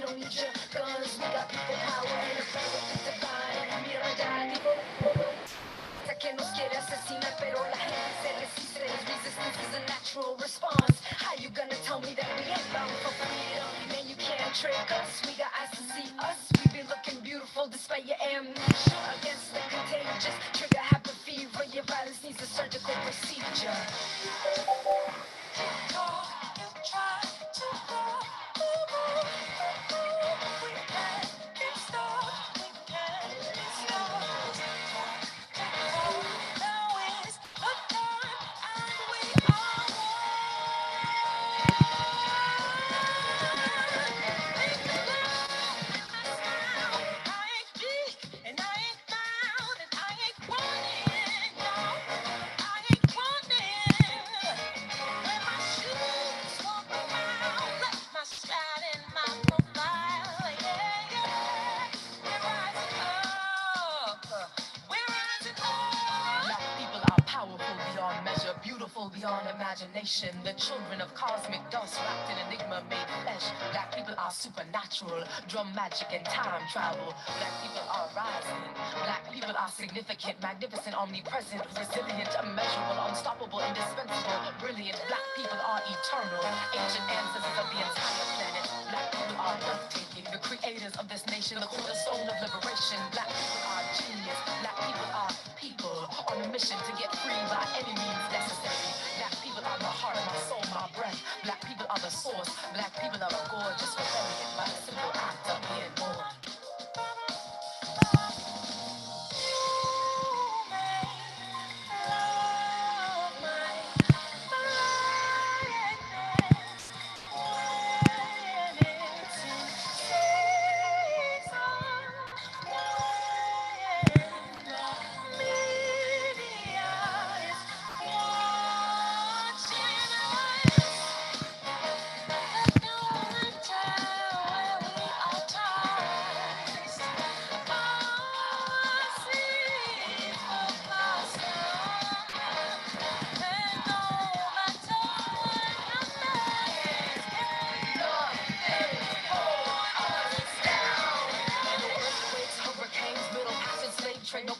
don't need your guns. We got people power and the fabric is divine. Mira allá, que nos quiere asesinar, pero la gente se resiste. Resistance is a natural response. How you gonna tell me that we ain't bound for freedom? Man, you can't trick us. We got eyes to see us. We be looking beautiful despite your amnesia. Against the contagious, trigger happy fever. Your violence needs a surgical procedure. Beautiful beyond imagination, the children of cosmic dust wrapped in enigma made flesh. Black people are supernatural, drum magic and time travel. Black people are rising. Black people are significant, magnificent, omnipresent, resilient, immeasurable, unstoppable, indispensable, brilliant. Black people are eternal, ancient ancestors of the entire planet. Black people are breathtaking, the creators of this nation, the cornerstone of liberation. Black people are genius. Black people are people on a mission to get free by any means necessary. Black people are my heart, my soul, my breath. Black people are the source. Black people are a gorgeous rebellion by the simple act of being born.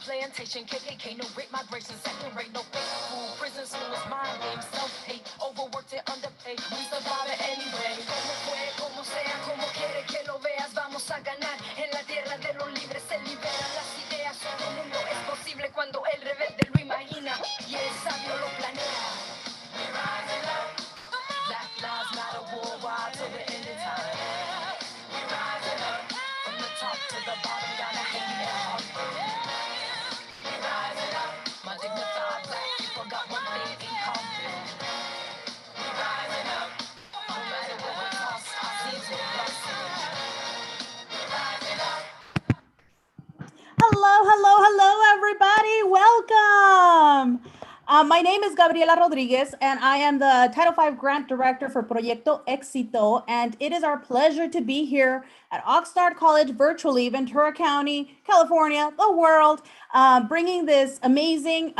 Plantation, KKK, no great migration, second rate, no fake food, prison schools, mind games, self-hate, overworked and underpaid, we survive it anyway. Como fue, como sea, como quiere que lo veas, vamos a ganar, en la tierra de los libres se liberan las ideas, todo mundo es posible cuando el rebelde lo imagina, y el sabio lo planea. We're rising up, Black lives matter worldwide till the end of time. We're rising up, from the top to the bottom, gotta hang it out. My dignified black people got one thing in common. We're rising up, no matter what it costs, our seeds will blossom. We're rising up. Hello, hello, hello, everybody. Welcome. My name is Gabriela Rodriguez, and I am the Title V Grant Director for Proyecto Éxito, and it is our pleasure to be here at Oxnard College virtually, Ventura County, California, the world, bringing this amazing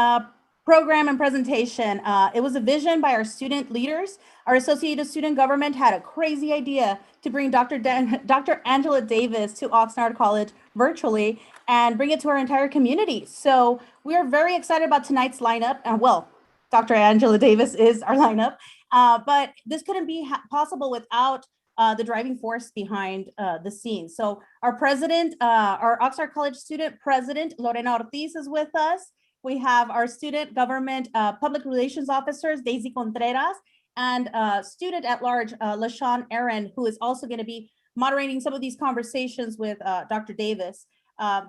program and presentation. It was a vision by our student leaders. Our Associated Student Government had a crazy idea to bring Dr. Angela Davis to Oxnard College virtually and bring it to our entire community. So we are very excited about tonight's lineup. Well, Dr. Angela Davis is our lineup, but this couldn't be possible without the driving force behind the scenes. So our president, our Oxnard College student president, Lorena Ortiz, is with us. We have our student government public relations officers, Daisy Contreras, and student at large, LaShawn Aaron, who is also going to be moderating some of these conversations with Dr. Davis.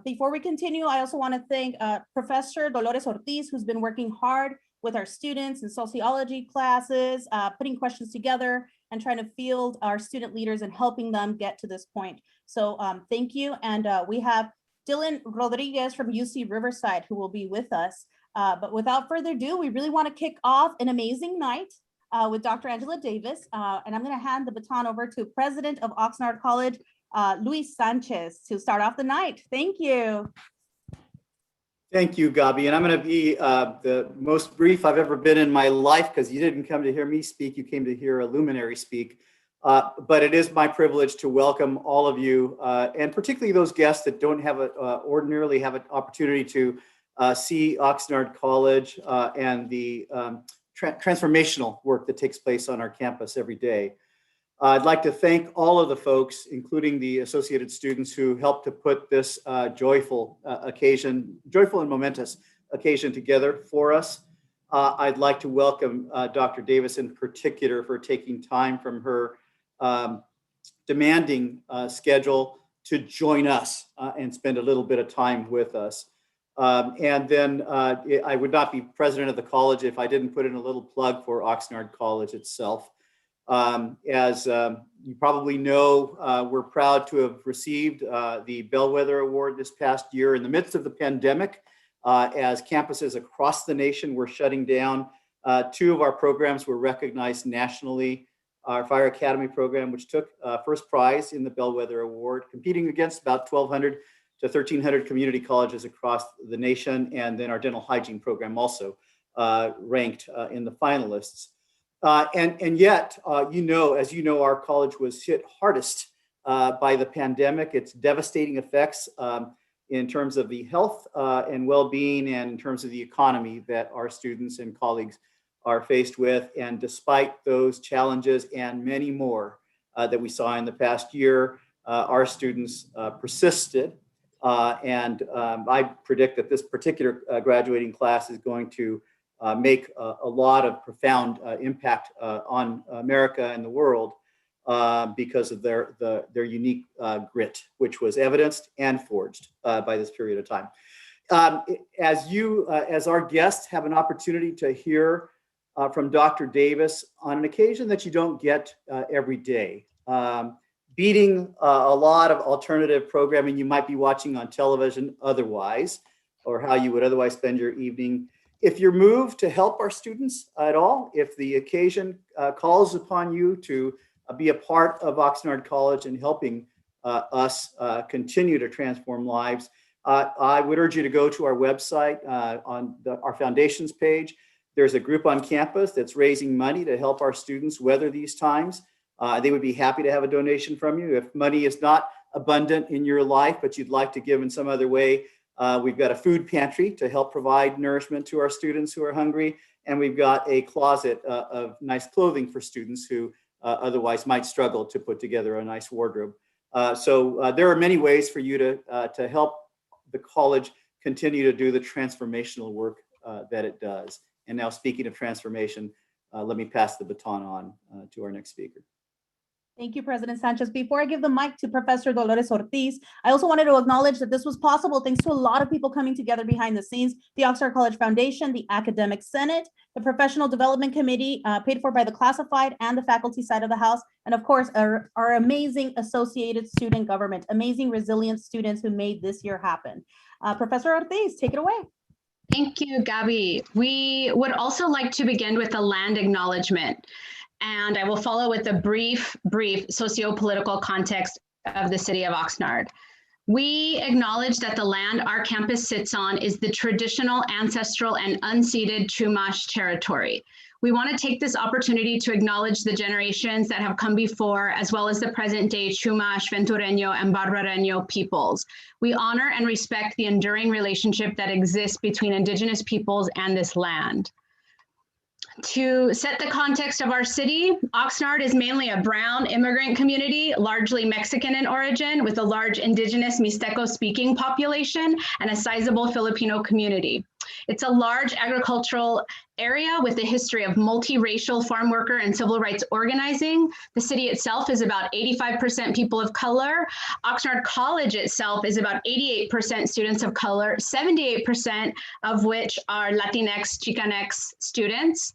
Before we continue, I also want to thank Professor Dolores Ortiz, who's been working hard with our students in sociology classes, putting questions together and trying to field our student leaders and helping them get to this point. So thank you. And we have Dylan Rodriguez from UC Riverside, who will be with us. But without further ado, we really want to kick off an amazing night with Dr. Angela Davis. And I'm going to hand the baton over to President of Oxnard College, Luis Sanchez, to start off the night. Thank you. Thank you, Gabi. And I'm going to be the most brief I've ever been in my life, because you didn't come to hear me speak. You came to hear a luminary speak. But it is my privilege to welcome all of you, and particularly those guests that don't have ordinarily have an opportunity to see Oxnard College and the transformational work that takes place on our campus every day. I'd like to thank all of the folks, including the associated students who helped to put this joyful and momentous occasion together for us. I'd like to welcome Dr. Davis in particular for taking time from her demanding schedule to join us and spend a little bit of time with us. And then I would not be president of the college if I didn't put in a little plug for Oxnard College itself. As you probably know, we're proud to have received the Bellwether Award this past year in the midst of the pandemic. As campuses across the nation were shutting down, 2 of our programs were recognized nationally. Our Fire Academy program, which took first prize in the Bellwether Award, competing against about 1,200 to 1,300 community colleges across the nation. And then our dental hygiene program also ranked in the finalists. And yet, as you know, our college was hit hardest by the pandemic, its devastating effects in terms of the health and well-being and in terms of the economy that our students and colleagues are faced with. And despite those challenges and many more that we saw in the past year, our students persisted. And I predict that this particular graduating class is going to make a lot of profound impact on America and the world because of their unique grit, which was evidenced and forged by this period of time. As our guests have an opportunity to hear from Dr. Davis on an occasion that you don't get every day, beating a lot of alternative programming you might be watching on television otherwise, or how you would otherwise spend your evening. If you're moved to help our students at all, if the occasion calls upon you to be a part of Oxnard College and helping us continue to transform lives, I would urge you to go to our website on our foundations page. There's a group on campus that's raising money to help our students weather these times. They would be happy to have a donation from you. If money is not abundant in your life, but you'd like to give in some other way, we've got a food pantry to help provide nourishment to our students who are hungry. And we've got a closet of nice clothing for students who otherwise might struggle to put together a nice wardrobe. So there are many ways for you to help the college continue to do the transformational work that it does. And now, speaking of transformation, let me pass the baton on to our next speaker. Thank you, President Sanchez. Before I give the mic to Professor Dolores Ortiz, I also wanted to acknowledge that this was possible thanks to a lot of people coming together behind the scenes: the Oxnard College Foundation, the Academic Senate, the Professional Development Committee, paid for by the classified and the faculty side of the house, and of course, our amazing associated student government, amazing resilient students who made this year happen. Professor Ortiz, take it away. Thank you, Gabby. We would also like to begin with a land acknowledgement, and I will follow with a brief socio-political context of the city of Oxnard. We acknowledge that the land our campus sits on is the traditional, ancestral, and unceded Chumash territory. We want to take this opportunity to acknowledge the generations that have come before, as well as the present day Chumash, Ventureño, and Barbareño peoples. We honor and respect the enduring relationship that exists between Indigenous peoples and this land. To set the context of our city, Oxnard is mainly a brown immigrant community, largely Mexican in origin, with a large Indigenous Mixteco-speaking population and a sizable Filipino community. It's a large agricultural area with a history of multiracial farm worker and civil rights organizing. The city itself is about 85% people of color. Oxnard College itself is about 88% students of color, 78% of which are Latinx, Chicanx students.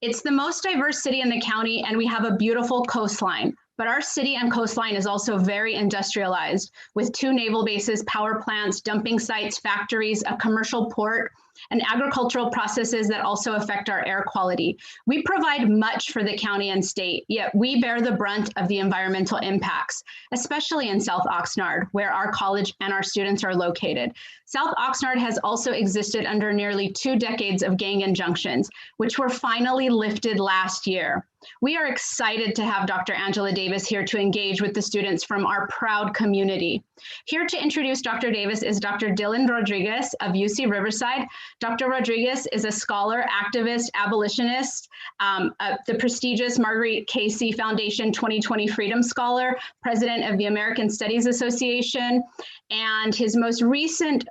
It's the most diverse city in the county, and we have a beautiful coastline. But our city and coastline is also very industrialized, with 2 naval bases, power plants, dumping sites, factories, a commercial port, and agricultural processes that also affect our air quality. We provide much for the county and state, yet we bear the brunt of the environmental impacts, especially in South Oxnard, where our college and our students are located. South Oxnard has also existed under nearly 2 decades of gang injunctions, which were finally lifted last year. We are excited to have Dr. Angela Davis here to engage with the students from our proud community. Here to introduce Dr. Davis is Dr. Dylan Rodriguez of UC Riverside. Dr. Rodriguez is a scholar, activist, abolitionist, the prestigious Marguerite Casey Foundation 2020 Freedom Scholar, president of the American Studies Association, and his most recent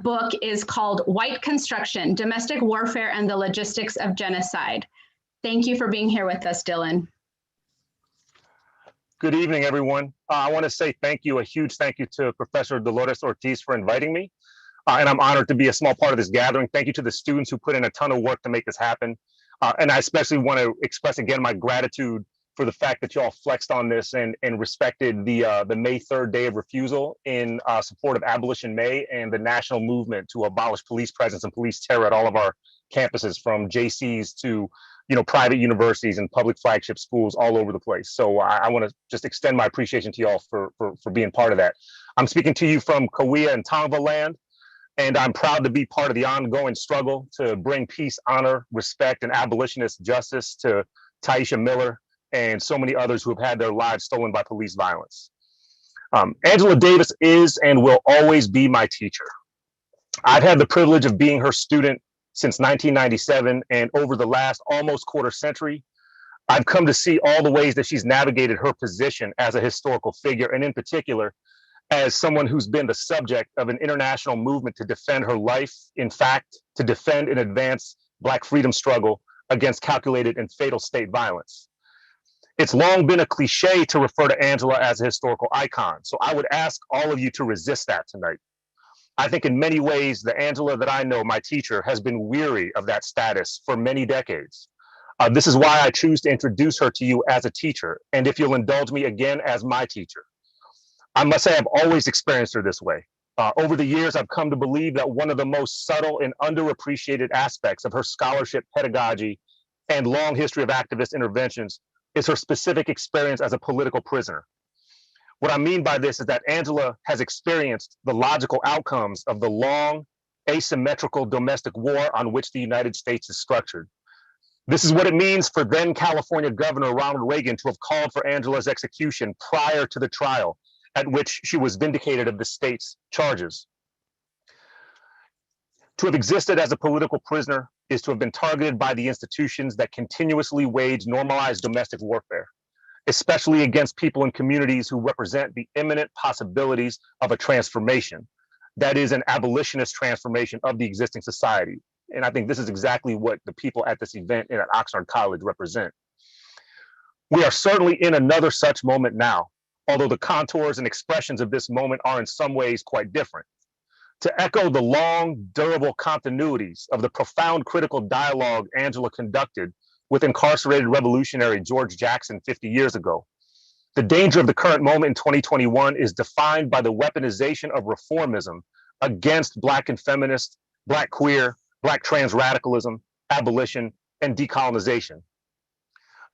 book is called White Construction, Domestic Warfare and the Logistics of Genocide. Thank you for being here with us, Dylan. Good evening, everyone. I want to say thank you, a huge thank you to Professor Dolores Ortiz for inviting me. And I'm honored to be a small part of this gathering. Thank you to the students who put in a ton of work to make this happen. And I especially want to express again my gratitude for the fact that y'all flexed on this and respected the May 3rd day of refusal in support of Abolition May and the national movement to abolish police presence and police terror at all of our campuses, from JCs to private universities and public flagship schools all over the place. So I want to just extend my appreciation to y'all for being part of that. I'm speaking to you from Kauai and Tongva land, and I'm proud to be part of the ongoing struggle to bring peace, honor, respect, and abolitionist justice to Taisha Miller and so many others who have had their lives stolen by police violence. Angela Davis is and will always be my teacher. I've had the privilege of being her student since 1997, and over the last almost quarter century, I've come to see all the ways that she's navigated her position as a historical figure, and in particular, as someone who's been the subject of an international movement to defend her life, in fact, to defend and advance Black freedom struggle against calculated and fatal state violence. It's long been a cliche to refer to Angela as a historical icon, so I would ask all of you to resist that tonight. I think in many ways, the Angela that I know, my teacher, has been weary of that status for many decades. This is why I choose to introduce her to you as a teacher, and if you'll indulge me again, as my teacher. I must say I've always experienced her this way. Over the years, I've come to believe that one of the most subtle and underappreciated aspects of her scholarship, pedagogy, and long history of activist interventions is her specific experience as a political prisoner. What I mean by this is that Angela has experienced the logical outcomes of the long, asymmetrical domestic war on which the United States is structured. This is what it means for then California Governor Ronald Reagan to have called for Angela's execution prior to the trial at which she was vindicated of the state's charges. To have existed as a political prisoner is to have been targeted by the institutions that continuously wage normalized domestic warfare, especially against people in communities who represent the imminent possibilities of a transformation, that is, an abolitionist transformation of the existing society. And I think this is exactly what the people at this event and at Oxnard College represent. We are certainly in another such moment now, although the contours and expressions of this moment are in some ways quite different. To echo the long, durable continuities of the profound critical dialogue Angela conducted with incarcerated revolutionary George Jackson 50 years ago, the danger of the current moment in 2021 is defined by the weaponization of reformism against Black and feminist, Black queer, Black trans radicalism, abolition, and decolonization.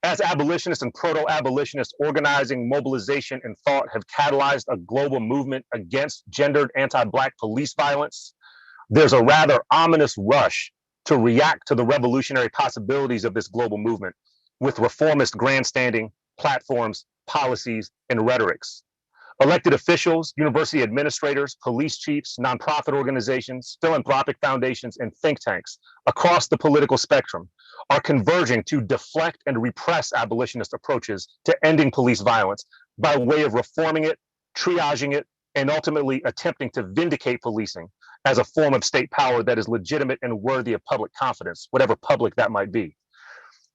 As abolitionists and proto-abolitionists, organizing, mobilization, and thought have catalyzed a global movement against gendered anti-Black police violence, there's a rather ominous rush to react to the revolutionary possibilities of this global movement with reformist grandstanding, platforms, policies, and rhetorics. Elected officials, university administrators, police chiefs, nonprofit organizations, philanthropic foundations, and think tanks across the political spectrum are converging to deflect and repress abolitionist approaches to ending police violence by way of reforming it, triaging it, and ultimately attempting to vindicate policing as a form of state power that is legitimate and worthy of public confidence, whatever public that might be.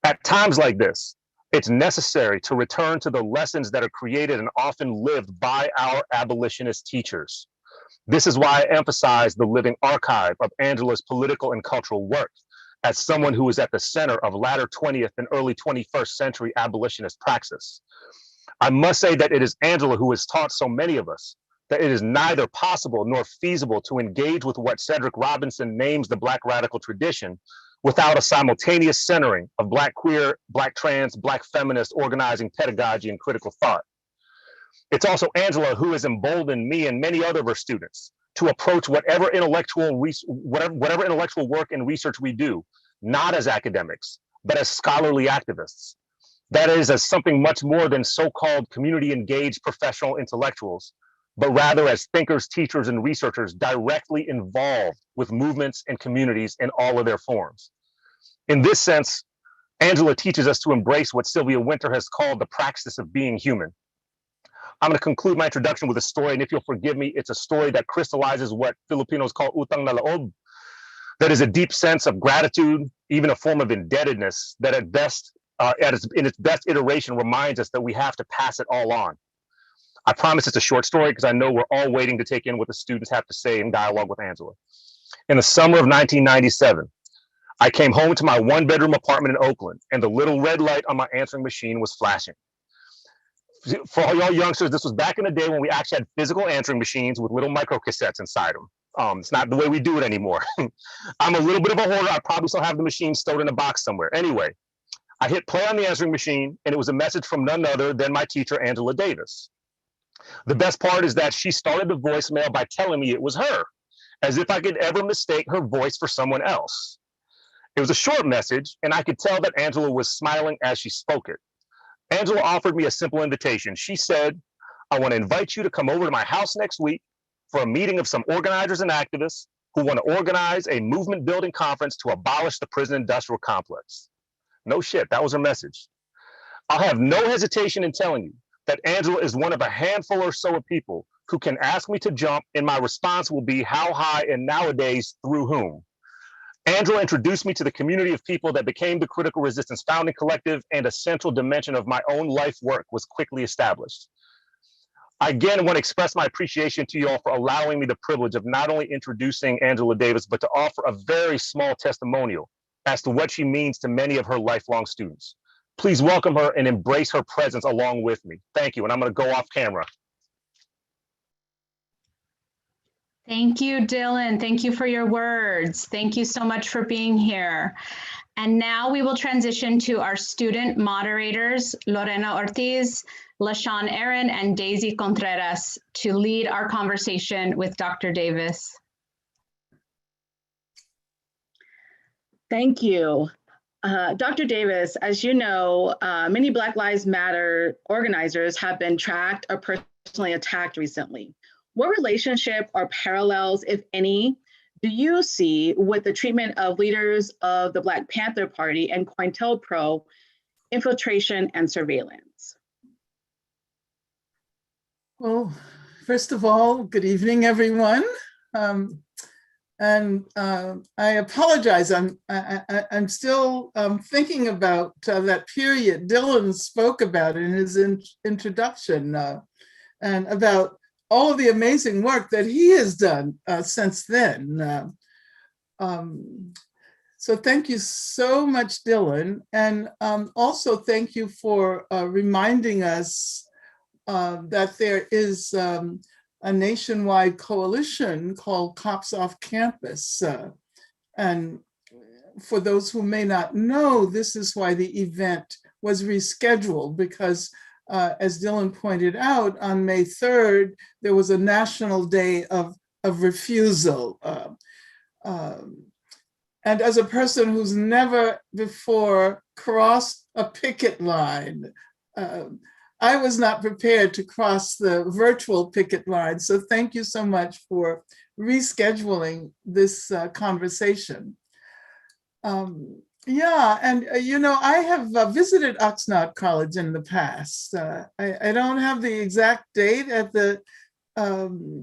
At times like this, it's necessary to return to the lessons that are created and often lived by our abolitionist teachers. This is why I emphasize the living archive of Angela's political and cultural work as someone who is at the center of latter 20th and early 21st century abolitionist praxis. I must say that it is Angela who has taught so many of us that it is neither possible nor feasible to engage with what Cedric Robinson names the Black radical tradition without a simultaneous centering of Black queer, Black trans, Black feminist organizing, pedagogy, and critical thought. It's also Angela who has emboldened me and many other of her students to approach whatever intellectual work and research we do, not as academics, but as scholarly activists. That is, as something much more than so-called community-engaged professional intellectuals, but rather as thinkers, teachers, and researchers directly involved with movements and communities in all of their forms. In this sense, Angela teaches us to embrace what Sylvia Wynter has called the practice of being human. I'm going to conclude my introduction with a story, and if you'll forgive me, it's a story that crystallizes what Filipinos call utang na loob. That is a deep sense of gratitude, even a form of indebtedness that at best, in its best iteration, reminds us that we have to pass it all on. I promise it's a short story because I know we're all waiting to take in what the students have to say in dialogue with Angela. In the summer of 1997, I came home to my one-bedroom apartment in Oakland, and the little red light on my answering machine was flashing. For all y'all youngsters, this was back in the day when we actually had physical answering machines with little micro cassettes inside them. It's not the way we do it anymore. I'm a little bit of a hoarder. I probably still have the machine stored in a box somewhere. Anyway, I hit play on the answering machine, and it was a message from none other than my teacher, Angela Davis. The best part is that she started the voicemail by telling me it was her, as if I could ever mistake her voice for someone else. It was a short message, and I could tell that Angela was smiling as she spoke it. Angela offered me a simple invitation. She said, I want to invite you to come over to my house next week for a meeting of some organizers and activists who want to organize a movement building conference to abolish the prison industrial complex. No shit, that was her message. I'll have no hesitation in telling you that Angela is one of a handful or so of people who can ask me to jump, and my response will be how high and nowadays through whom. Angela introduced me to the community of people that became the Critical Resistance Founding Collective, and a central dimension of my own life work was quickly established. I again want to express my appreciation to you all for allowing me the privilege of not only introducing Angela Davis, but to offer a very small testimonial as to what she means to many of her lifelong students. Please welcome her and embrace her presence along with me. Thank you, and I'm going to go off camera. Thank you, Dylan. Thank you for your words. Thank you so much for being here. And now we will transition to our student moderators, Lorena Ortiz, LaShawn Aaron, and Daisy Contreras, to lead our conversation with Dr. Davis. Thank you. Dr. Davis, as you know, many Black Lives Matter organizers have been tracked or personally attacked recently. What relationship or parallels, if any, do you see with the treatment of leaders of the Black Panther Party and COINTELPRO infiltration and surveillance? Well, first of all, good evening, everyone. I apologize. I'm still thinking about that period Dylan spoke about in his introduction, and about all of the amazing work that he has done since then. So thank you so much, Dylan. And also thank you for reminding us that there is a nationwide coalition called Cops Off Campus. And for those who may not know, this is why the event was rescheduled, because as Dylan pointed out, on May 3rd, there was a national day of refusal. And as a person who's never before crossed a picket line, I was not prepared to cross the virtual picket line. So thank you so much for rescheduling this conversation. Yeah, and you know, I have visited Oxnard College in the past. I don't have the exact date at the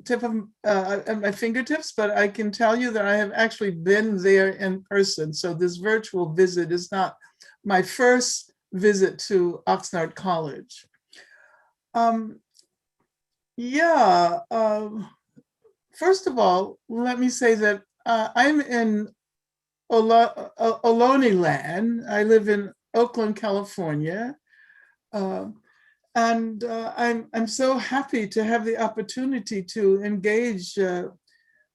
tip of at my fingertips, but I can tell you that I have actually been there in person. So this virtual visit is not my first visit to Oxnard College. First of all, let me say that I'm in Ohlone land. I live in Oakland, California. And I'm so happy to have the opportunity to engage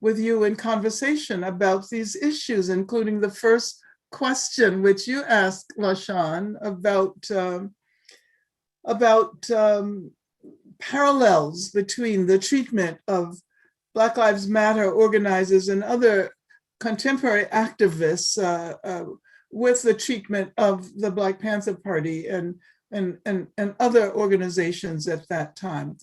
with you in conversation about these issues, including the first question which you asked, LaShawn, about parallels between the treatment of Black Lives Matter organizers and other contemporary activists with the treatment of the Black Panther Party. And and other organizations at that time.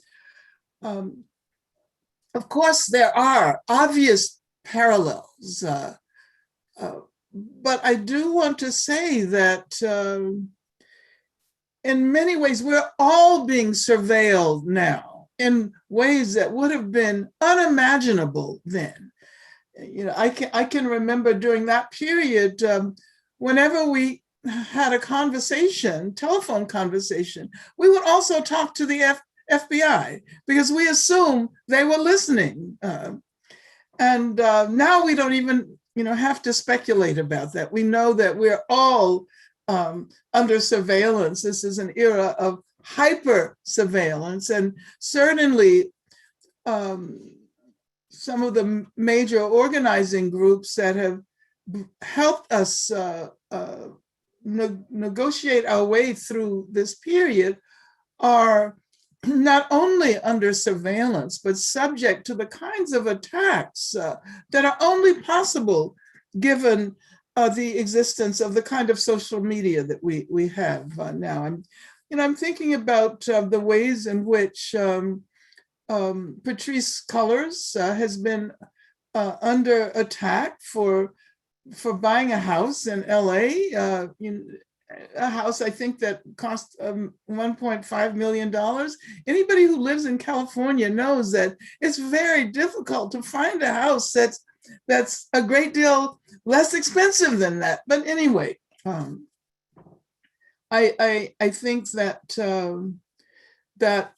Of course, there are obvious parallels, but I do want to say that in many ways, we're all being surveilled now in ways that would have been unimaginable then. You know, I can remember during that period, whenever we had a conversation, telephone conversation, we would also talk to the FBI because we assumed they were listening. And now we don't even, have to speculate about that. We know that we're all under surveillance. This is an era of hyper surveillance, and certainly some of the major organizing groups that have helped us negotiate our way through this period are not only under surveillance, but subject to the kinds of attacks that are only possible given the existence of the kind of social media that we have now. I'm thinking about the ways in which Patrisse Cullors has been under attack for buying a house in LA, a house I think that cost $1.5 million. Anybody who lives in California knows that it's very difficult to find a house that's a great deal less expensive than that. But anyway, I think that that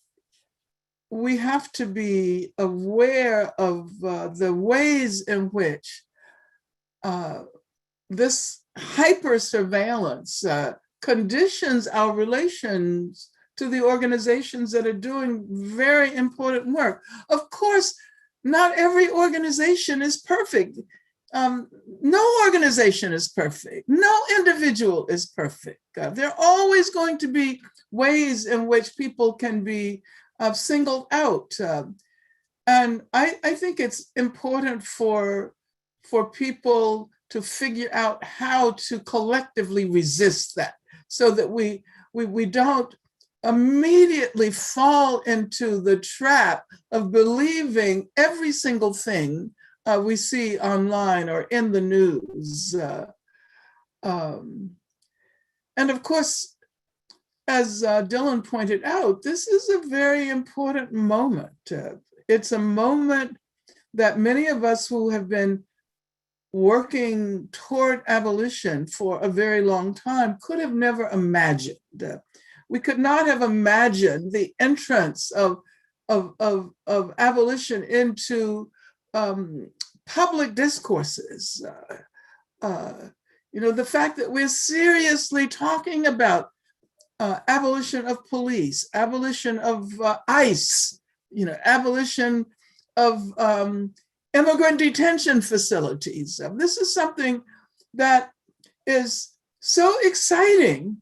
we have to be aware of the ways in which this hyper surveillance conditions our relations to the organizations that are doing very important work. Of course, not every organization is perfect. No organization is perfect. No individual is perfect. There are always going to be ways in which people can be singled out. And I think it's important for people to figure out how to collectively resist that, so that we don't immediately fall into the trap of believing every single thing we see online or in the news. And of course, as Dylan pointed out, this is a very important moment. It's a moment that many of us who have been working toward abolition for a very long time could have never imagined. We could not have imagined the entrance of abolition into public discourses. The fact that we're seriously talking about abolition of police, abolition of ICE, abolition of immigrant detention facilities. This is something that is so exciting,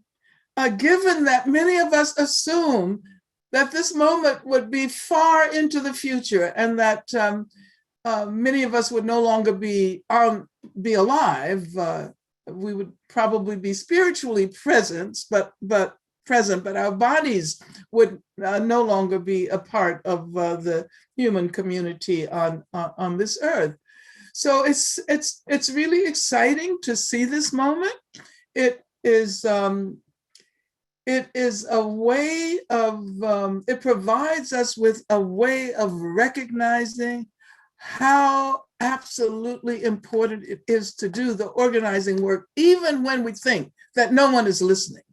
given that many of us assume that this moment would be far into the future and that many of us would no longer be alive. We would probably be spiritually present, but our bodies would no longer be a part of the human community on this earth. So it's really exciting to see this moment. It is a way of, it provides us with a way of recognizing how absolutely important it is to do the organizing work, even when we think that no one is listening,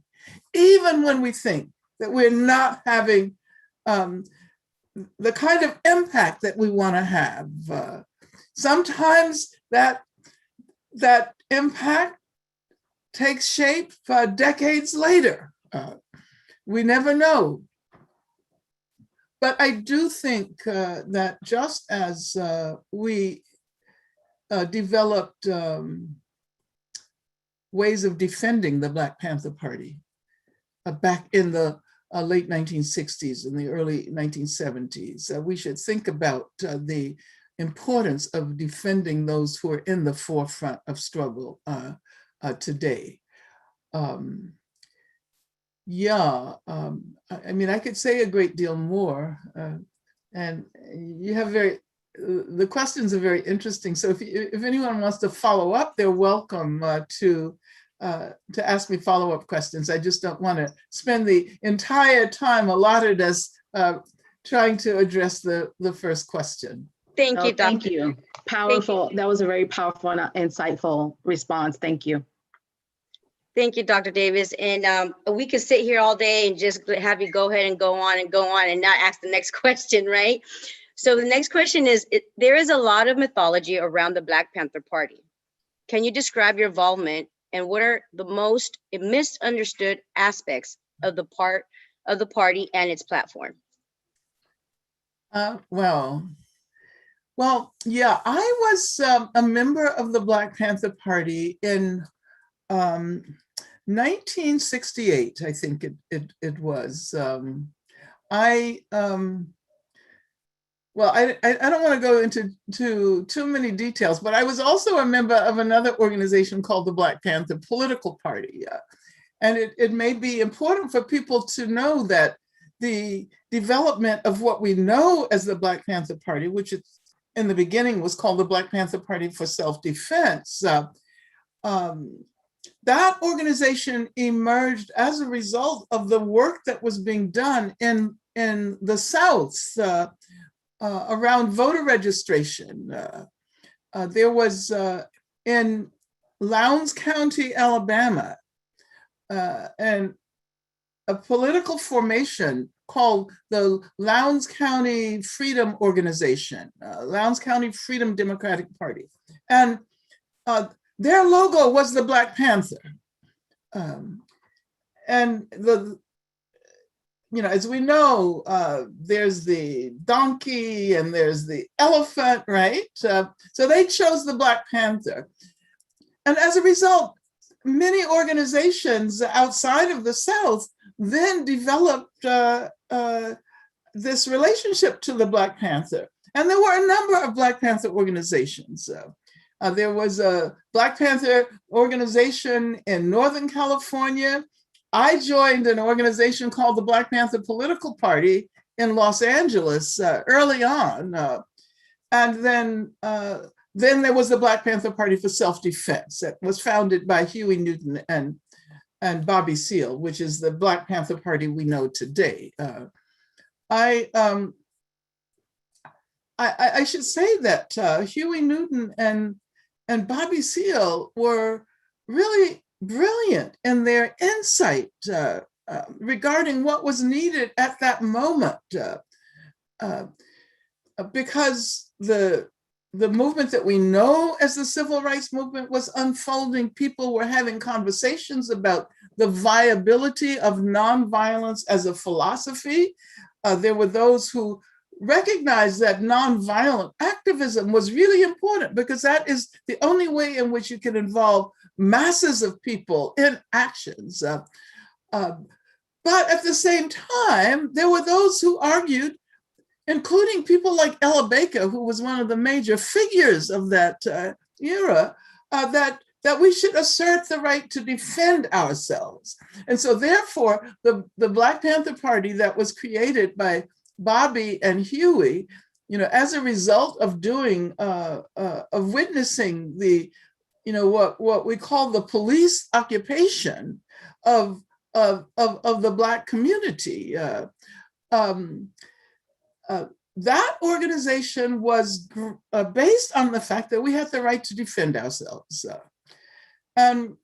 even when we think that we're not having the kind of impact that we want to have. Sometimes that impact takes shape decades later. We never know. But I do think that just as we developed ways of defending the Black Panther Party back in the late 1960s and the early 1970s, we should think about the importance of defending those who are in the forefront of struggle today. Yeah, I mean, I could say a great deal more. And you have the questions are very interesting. So if anyone wants to follow up, they're welcome to ask me follow-up questions. I just don't want to spend the entire time allotted as trying to address the first question. Thank you, Dr. Thank you. Powerful. That was a very powerful and insightful response. Thank you. Thank you, Dr. Davis. And we could sit here all day and just have you go ahead and go on and not ask the next question, right? So the next question is, there is a lot of mythology around the Black Panther Party. Can you describe your involvement and what are the most misunderstood aspects of the party and its platform? Well, yeah, I was a member of the Black Panther Party in 1968, I think it was. I don't want to go into too many details, but I was also a member of another organization called the Black Panther Political Party. And it may be important for people to know that the development of what we know as the Black Panther Party, which in the beginning was called the Black Panther Party for Self-Defense, that organization emerged as a result of the work that was being done in the South around voter registration. There was in Lowndes County, Alabama, and a political formation called the Lowndes County Freedom Organization, Lowndes County Freedom Democratic Party. And their logo was the Black Panther. And as we know, there's the donkey and there's the elephant, right? So they chose the Black Panther. And as a result, many organizations outside of the South then developed this relationship to the Black Panther. And there were a number of Black Panther organizations. There was a Black Panther organization in Northern California. I joined an organization called the Black Panther Political Party in Los Angeles early on. And then there was the Black Panther Party for Self-Defense that was founded by Huey Newton and Bobby Seale, which is the Black Panther Party we know today. I should say that Huey Newton and Bobby Seale were really brilliant in their insight regarding what was needed at that moment, because the movement that we know as the civil rights movement was unfolding. People were having conversations about the viability of nonviolence as a philosophy. There were those who recognized that nonviolent activism was really important because that is the only way in which you can involve masses of people in actions. But at the same time, there were those who argued, including people like Ella Baker, who was one of the major figures of that era, that we should assert the right to defend ourselves. And so therefore, the Black Panther Party that was created by Bobby and Huey, as a result of witnessing the, what we call the police occupation of the Black community. That organization was based on the fact that we had the right to defend ourselves. And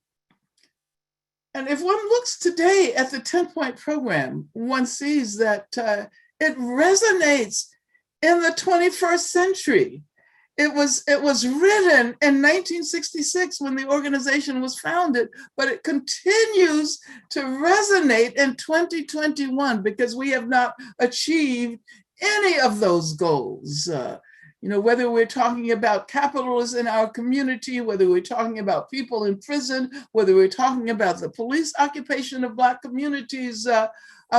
if one looks today at the 10-point program, one sees that it resonates in the 21st century. It was written in 1966 when the organization was founded, but it continues to resonate in 2021 because we have not achieved any of those goals. Whether we're talking about capitalists in our community, whether we're talking about people in prison, whether we're talking about the police occupation of Black communities,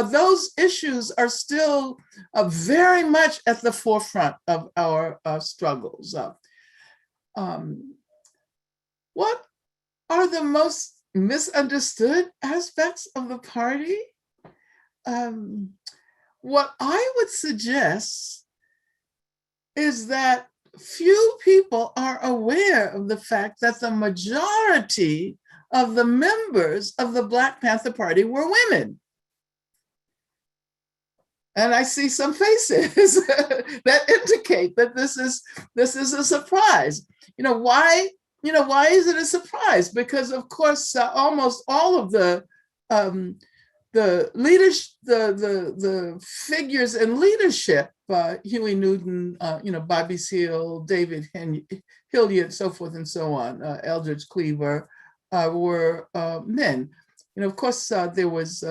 those issues are still very much at the forefront of our struggles. What are the most misunderstood aspects of the party? what I would suggest is that few people are aware of the fact that the majority of the members of the Black Panther Party were women. And I see some faces that indicate that this is a surprise. Why is it a surprise? Because of course, almost all of the leadership, the figures in leadership, Huey Newton, Bobby Seale, David Hilliard, so forth and so on, Eldridge Cleaver, were men. Of course, there was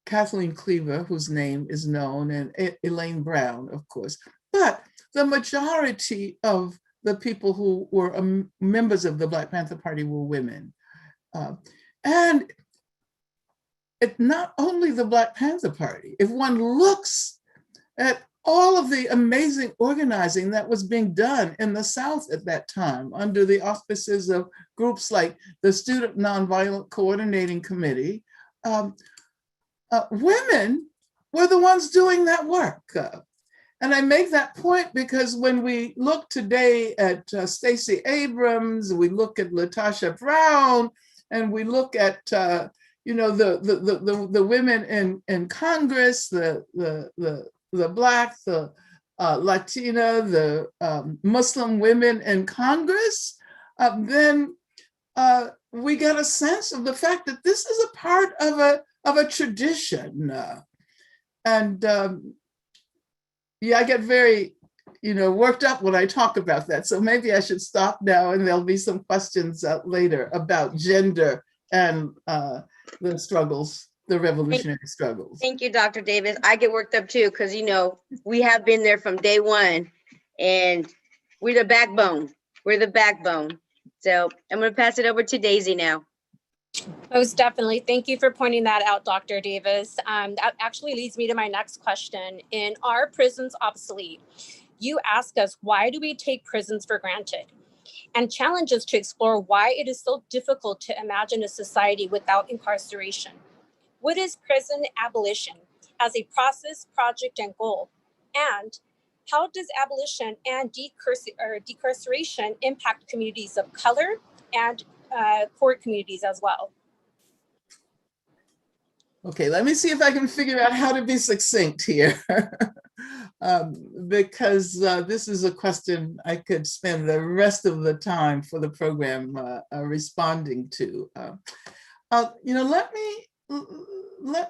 Kathleen Cleaver, whose name is known, and Elaine Brown, of course. But the majority of the people who were members of the Black Panther Party were women. And not only the Black Panther Party, if one looks at all of the amazing organizing that was being done in the South at that time under the auspices of groups like the Student Nonviolent Coordinating Committee, women were the ones doing that work. And I make that point because when we look today at Stacey Abrams, we look at Latasha Brown, and we look at the women in Congress, the Black, the Latina, the Muslim women in Congress, then we get a sense of the fact that this is a part of a tradition. I get very, worked up when I talk about that. So maybe I should stop now, and there'll be some questions later about gender and the struggles, the revolutionary struggles. Thank you, Dr. Davis. I get worked up too, because we have been there from day one, and we're the backbone. We're the backbone. So I'm going to pass it over to Daisy now. Most definitely. Thank you for pointing that out, Dr. Davis. That actually leads me to my next question. In Are Prisons Obsolete? You ask us, why do we take prisons for granted? And challenge us to explore why it is so difficult to imagine a society without incarceration. What is prison abolition as a process, project, and goal? And how does abolition and decarceration impact communities of color and poor communities as well? Okay, let me see if I can figure out how to be succinct here. Because this is a question I could spend the rest of the time for the program responding to. Let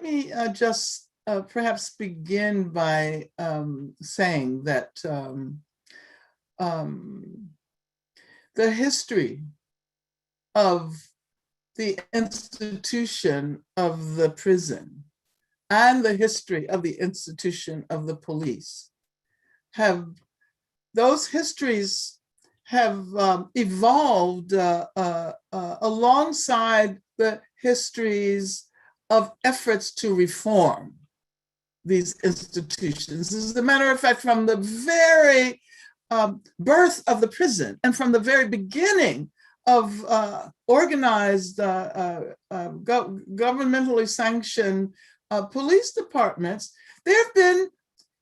me just perhaps begin by saying that the history of the institution of the prison and the history of the institution of the police those histories have evolved alongside the histories of efforts to reform these institutions. As a matter of fact, from the very birth of the prison and from the very beginning of organized, governmentally sanctioned police departments, there have been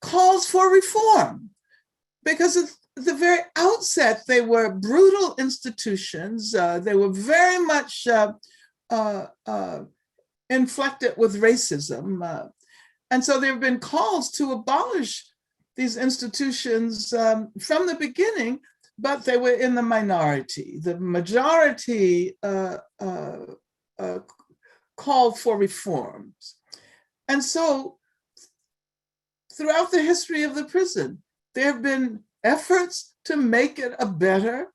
calls for reform, because at the very outset, they were brutal institutions. They were very much inflected with racism. And so there have been calls to abolish these institutions from the beginning, but they were in the minority. The majority called for reforms. And so throughout the history of the prison, there have been efforts to make it a better,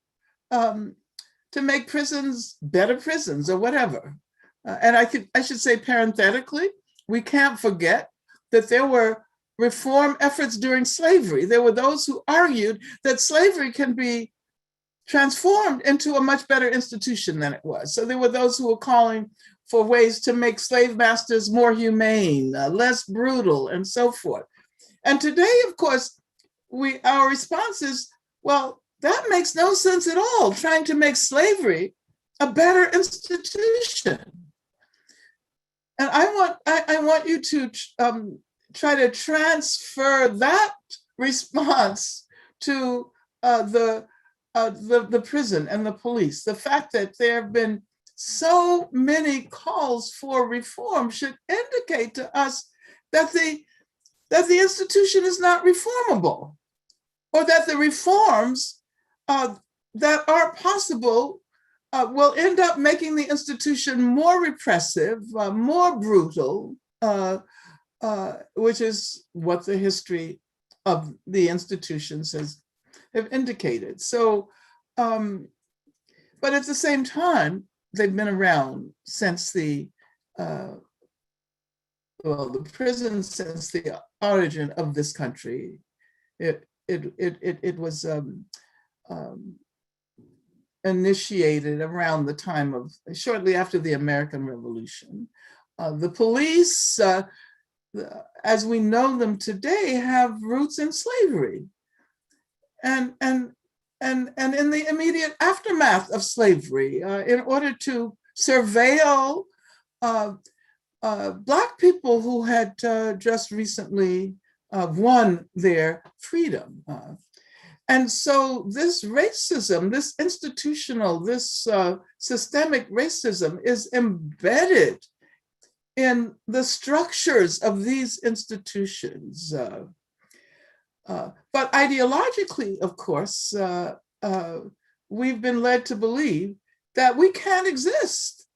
to make prisons better prisons or whatever. And I should say parenthetically, we can't forget that there were reform efforts during slavery. There were those who argued that slavery can be transformed into a much better institution than it was. So there were those who were calling for ways to make slave masters more humane, less brutal, and so forth. And today, of course, our response is, well, that makes no sense at all, trying to make slavery a better institution. And I want you to try to transfer that response to the prison and the police. The fact that there have been so many calls for reform should indicate to us that the institution is not reformable, or that the reforms that are possible will end up making the institution more repressive, more brutal, which is what the history of the institutions have indicated. So, but at the same time, they've been around since the prison since the origin of this country. It was initiated around the time of, shortly after the American Revolution. The police, as we know them today, have roots in slavery. And in the immediate aftermath of slavery, in order to surveil Black people who had just recently won their freedom. And so this racism, this institutional, this systemic racism is embedded in the structures of these institutions. But ideologically, of course, we've been led to believe that we can't exist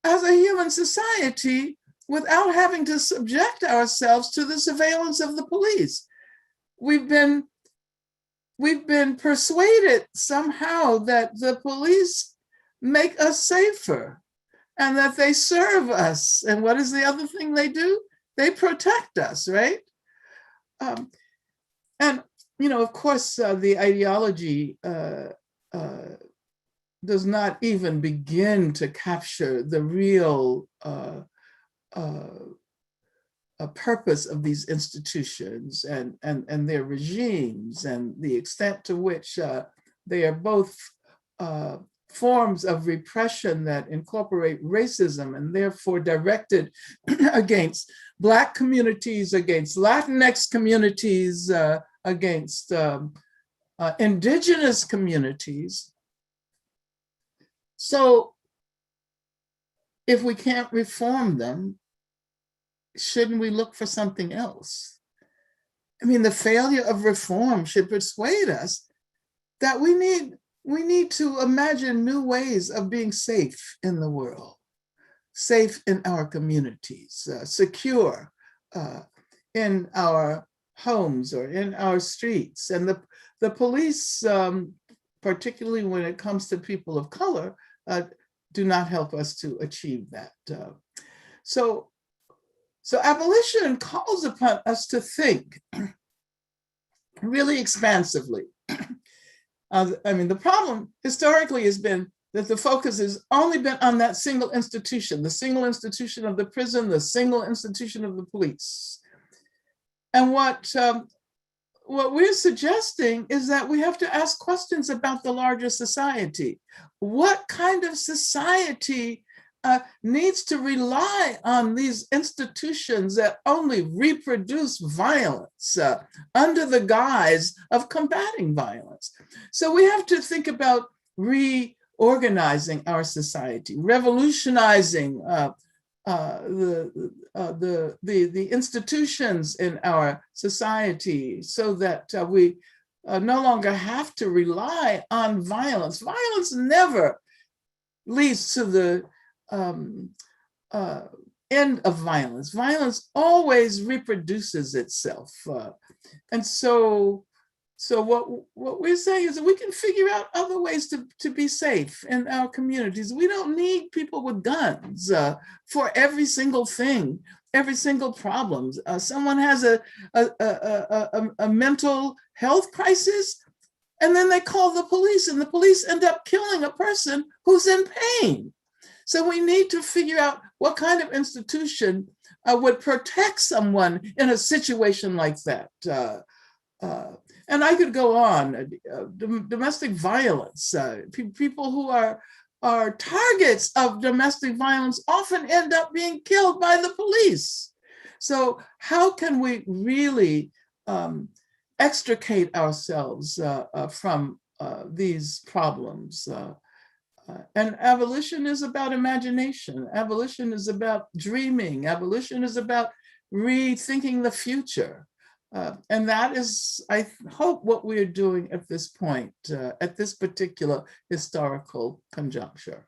as a human society without having to subject ourselves to the surveillance of the police. We've been persuaded somehow that the police make us safer and that they serve us. And what is the other thing they do? They protect us, right? And, you know, of course, the ideology does not even begin to capture the real purpose of these institutions and their regimes, and the extent to which they are both forms of repression that incorporate racism and therefore directed against Black communities, against Latinx communities, against indigenous communities. So if we can't reform them, shouldn't we look for something else? I mean, the failure of reform should persuade us that we need to imagine new ways of being safe in the world, safe in our communities, secure in our homes or in our streets. And the police, particularly when it comes to people of color, do not help us to achieve that. So abolition calls upon us to think really expansively. I mean, the problem historically has been that the focus has only been on that single institution, the single institution of the prison, the single institution of the police. And what we're suggesting is that we have to ask questions about the larger society. What kind of society needs to rely on these institutions that only reproduce violence under the guise of combating violence? So we have to think about reorganizing our society, revolutionizing the institutions in our society so that we no longer have to rely on violence. Violence never leads to the end of violence. Violence always reproduces itself. And so what we're saying is that we can figure out other ways to be safe in our communities. We don't need people with guns for every single thing, every single problem. Someone has a mental health crisis, and then they call the police, and the police end up killing a person who's in pain. So we need to figure out what kind of institution would protect someone in a situation like that. And I could go on. Domestic violence, people who are are targets of domestic violence often end up being killed by the police. So how can we really extricate ourselves from these problems? And abolition is about imagination. Abolition is about dreaming. Abolition is about rethinking the future. And that is, I hope, what we're doing at this point, at this particular historical conjuncture.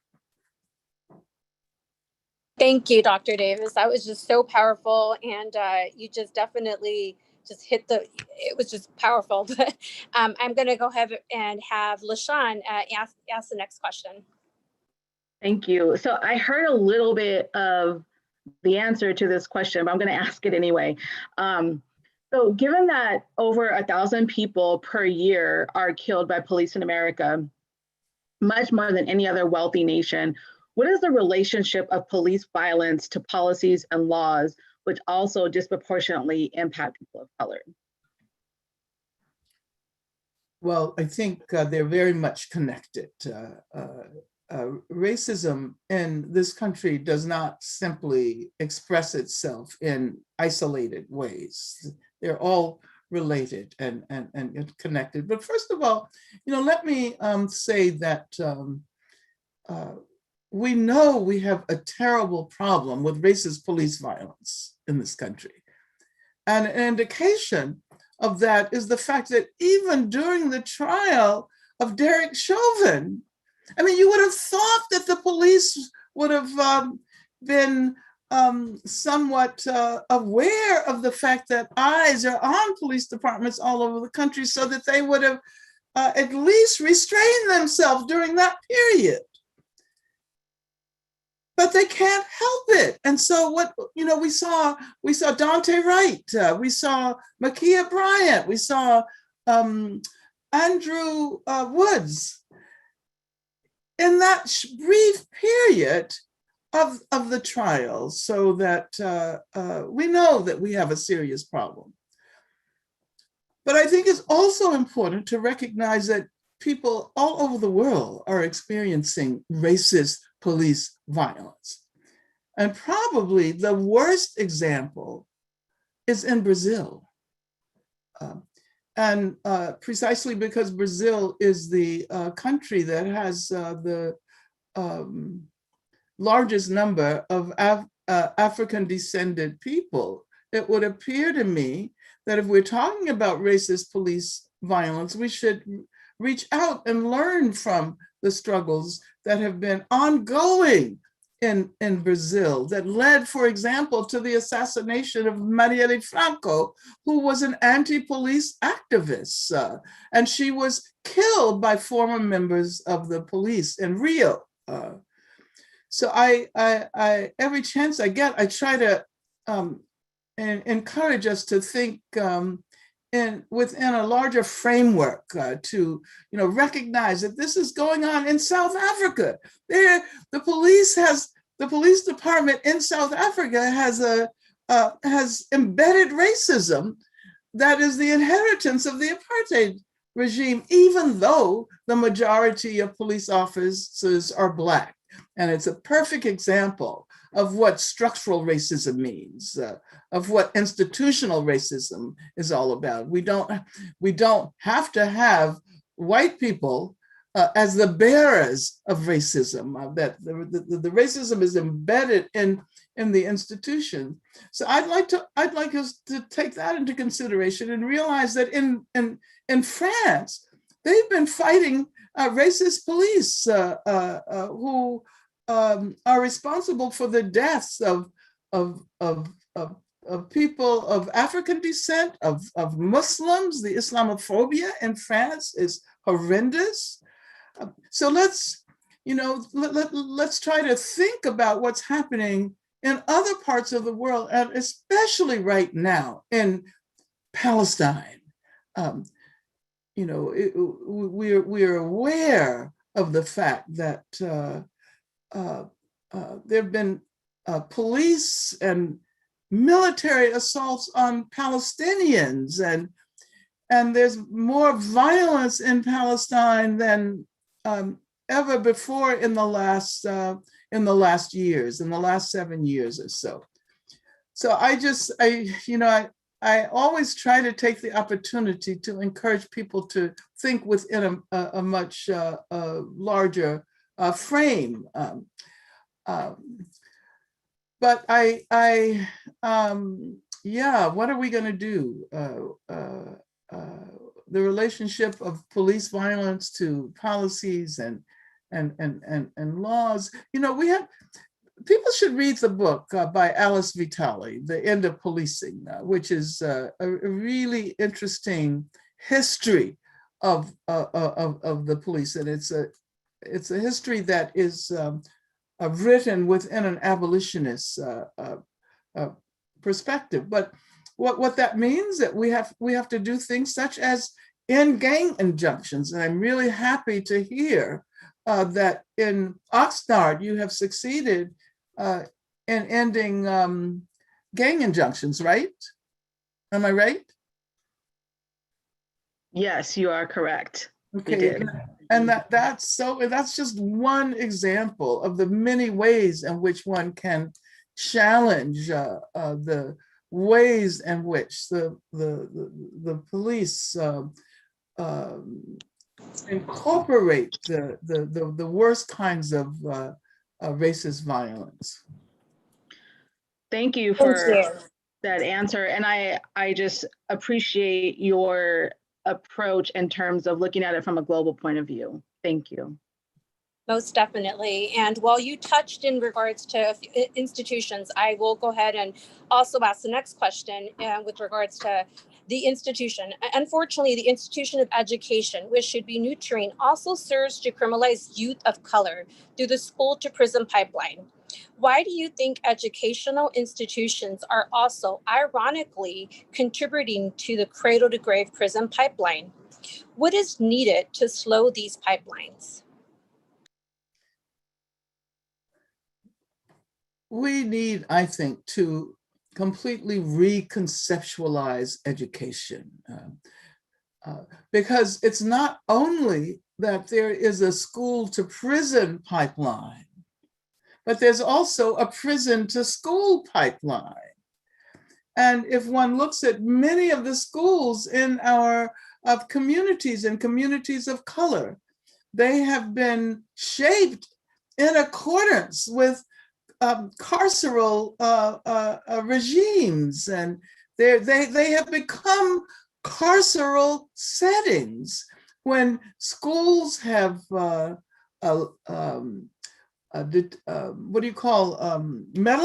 Thank you, Dr. Davis. That was just so powerful. And you just definitely just hit it was just powerful. But I'm going to go ahead and have LaShawn ask the next question. Thank you. So I heard a little bit of the answer to this question, but I'm going to ask it anyway. So given that over 1,000 people per year are killed by police in America, much more than any other wealthy nation, what is the relationship of police violence to policies and laws, which also disproportionately impact people of color? Well, I think they're very much connected. Racism in this country does not simply express itself in isolated ways. They're all related and connected. But first of all, let me say that we know we have a terrible problem with racist police violence in this country. And an indication of that is the fact that even during the trial of Derek Chauvin, I mean, you would have thought that the police would have been somewhat aware of the fact that eyes are on police departments all over the country, so that they would have at least restrained themselves during that period. But they can't help it. And so what, we saw Dante Wright, we saw Makia Bryant, we saw Andrew Woods. In that brief period of the trial, so that we know that we have a serious problem. But I think it's also important to recognize that people all over the world are experiencing racist police violence. And probably the worst example is in Brazil. And precisely because Brazil is the country that has the largest number of African descended people, it would appear to me that if we're talking about racist police violence, we should reach out and learn from the struggles that have been ongoing in Brazil, that led, for example, to the assassination of Marielle Franco, who was an anti-police activist. And she was killed by former members of the police in Rio. So I every chance I get, I try to encourage us to think within a larger framework, to recognize that this is going on in South Africa. The police department in South Africa has embedded racism that is the inheritance of the apartheid regime, even though the majority of police officers are Black. And it's a perfect example of what structural racism means, of what institutional racism is all about. We don't have to have white people as the bearers of racism, that the racism is embedded in the institution. So I'd like us to take that into consideration and realize that in France, they've been fighting racist police who are responsible for the deaths of people of African descent, of Muslims. The Islamophobia in France is horrendous. So let's try to think about what's happening in other parts of the world, and especially right now in Palestine. We're aware of the fact that there have been police and military assaults on Palestinians, and there's more violence in Palestine than ever before in the last years, in the last 7 years or so. So I always try to take the opportunity to encourage people to think within a much larger frame. But yeah, what are we going to do? The relationship of police violence to policies and laws. People should read the book by Alice Vitale, The End of Policing, which is a really interesting history of the police, and it's a history that is written within an abolitionist perspective. But what that means that we have to do things such as end gang injunctions, and I'm really happy to hear that in Oxnard you have succeeded in ending gang injunctions, right? Am I right? Yes, you are correct. Okay, and that's just one example of the many ways in which one can challenge the ways in which the police incorporate the worst kinds of racist violence. Thank you for that answer. And I just appreciate your approach in terms of looking at it from a global point of view. Thank you. Most definitely. And while you touched in regards to institutions, I will go ahead and also ask the next question with regards to the institution. Unfortunately, the institution of education, which should be nurturing, also serves to criminalize youth of color through the school to prison pipeline. Why do you think educational institutions are also ironically contributing to the cradle to grave prison pipeline? What is needed to slow these pipelines? We need, I think, to completely reconceptualize education because it's not only that there is a school to prison pipeline, but there's also a prison to school pipeline. And if one looks at many of the schools in our communities and communities of color, they have been shaped in accordance with carceral regimes, and they have become carceral settings. When schools have metal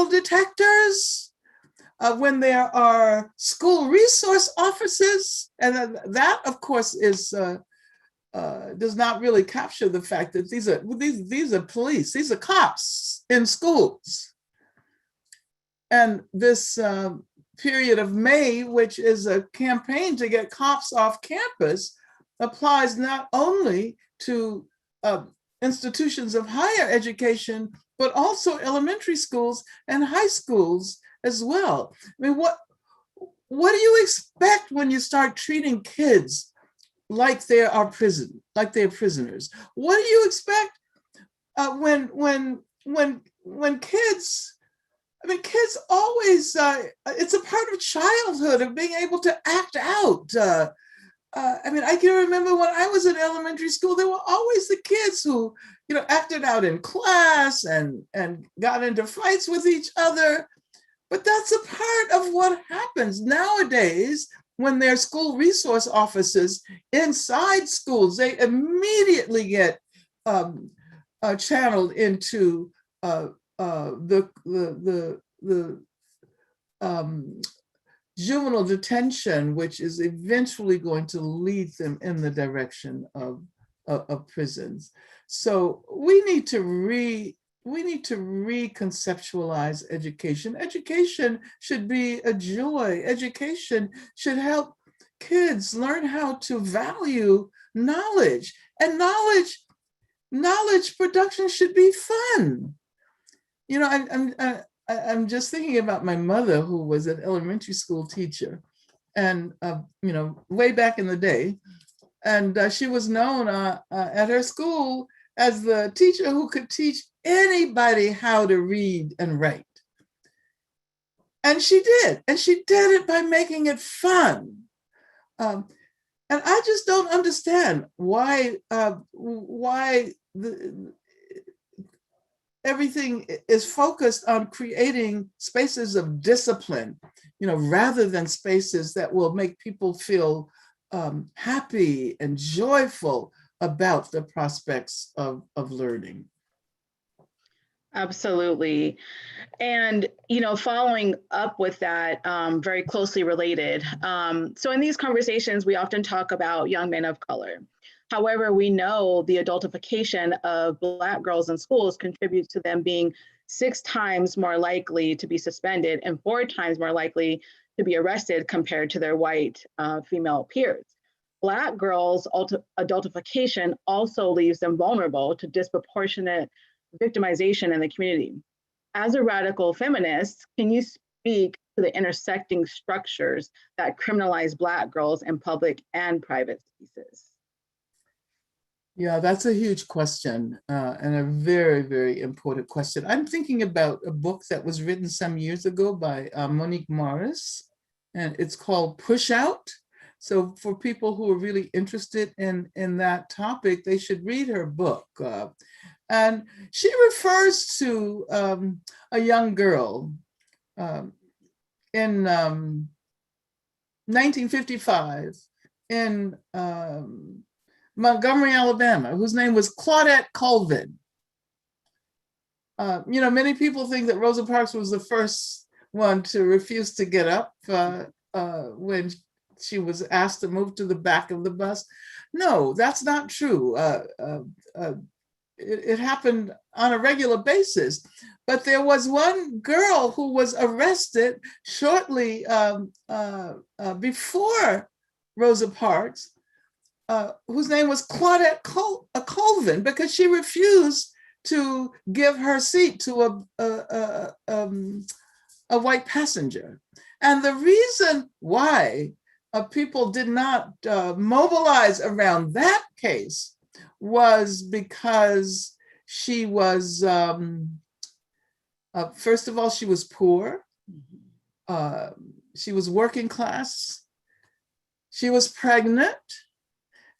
detectors, when there are school resource officers, and that of course is does not really capture the fact that these are police, these are cops in schools. And this period of May, which is a campaign to get cops off campus, applies not only to institutions of higher education, but also elementary schools and high schools as well. I mean, what do you expect when you start treating kids like they are prisoners? What do you expect when kids? I mean, kids always, it's a part of childhood of being able to act out. I mean, I can remember when I was in elementary school, there were always the kids who, acted out in class and got into fights with each other. But that's a part of what happens nowadays when there are school resource officers inside schools. They immediately get channeled into the juvenile detention, which is eventually going to lead them in the direction of prisons. So we need to reconceptualize education. Education should be a joy. Education should help kids learn how to value knowledge, and knowledge production should be fun. I'm just thinking about my mother, who was an elementary school teacher, and way back in the day, and she was known at her school as the teacher who could teach anybody how to read and write. And she did it by making it fun. And I just don't understand why everything is focused on creating spaces of discipline, rather than spaces that will make people feel happy and joyful about the prospects of learning. Absolutely. And, following up with that, very closely related. So in these conversations, we often talk about young men of color. However, we know the adultification of Black girls in schools contributes to them being 6 times more likely to be suspended and 4 times more likely to be arrested compared to their white female peers. Black girls' adultification also leaves them vulnerable to disproportionate victimization in the community. As a radical feminist, can you speak to the intersecting structures that criminalize Black girls in public and private spaces? Yeah, that's a huge question and a very, very important question. I'm thinking about a book that was written some years ago by Monique Morris, and it's called Push Out. So for people who are really interested in that topic, they should read her book. And she refers to a young girl in 1955 in Montgomery, Alabama, whose name was Claudette Colvin. Many people think that Rosa Parks was the first one to refuse to get up when she was asked to move to the back of the bus. No, that's not true. It happened on a regular basis. But there was one girl who was arrested shortly before Rosa Parks, whose name was Claudette Colvin, because she refused to give her seat to a white passenger. And the reason why people did not mobilize around that case was because she was, first of all, she was poor. She was working class. She was pregnant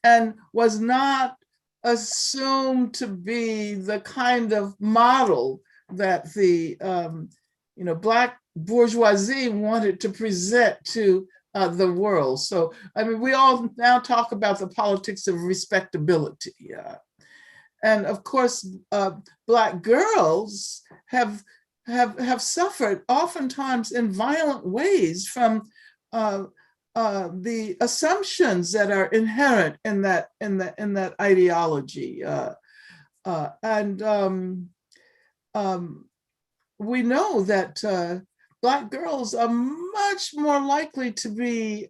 and was not assumed to be the kind of model that the Black bourgeoisie wanted to present to the world. So, we all now talk about the politics of respectability. And of course, Black girls have suffered oftentimes in violent ways from the assumptions that are inherent in that ideology. We know that Black girls are much more likely to be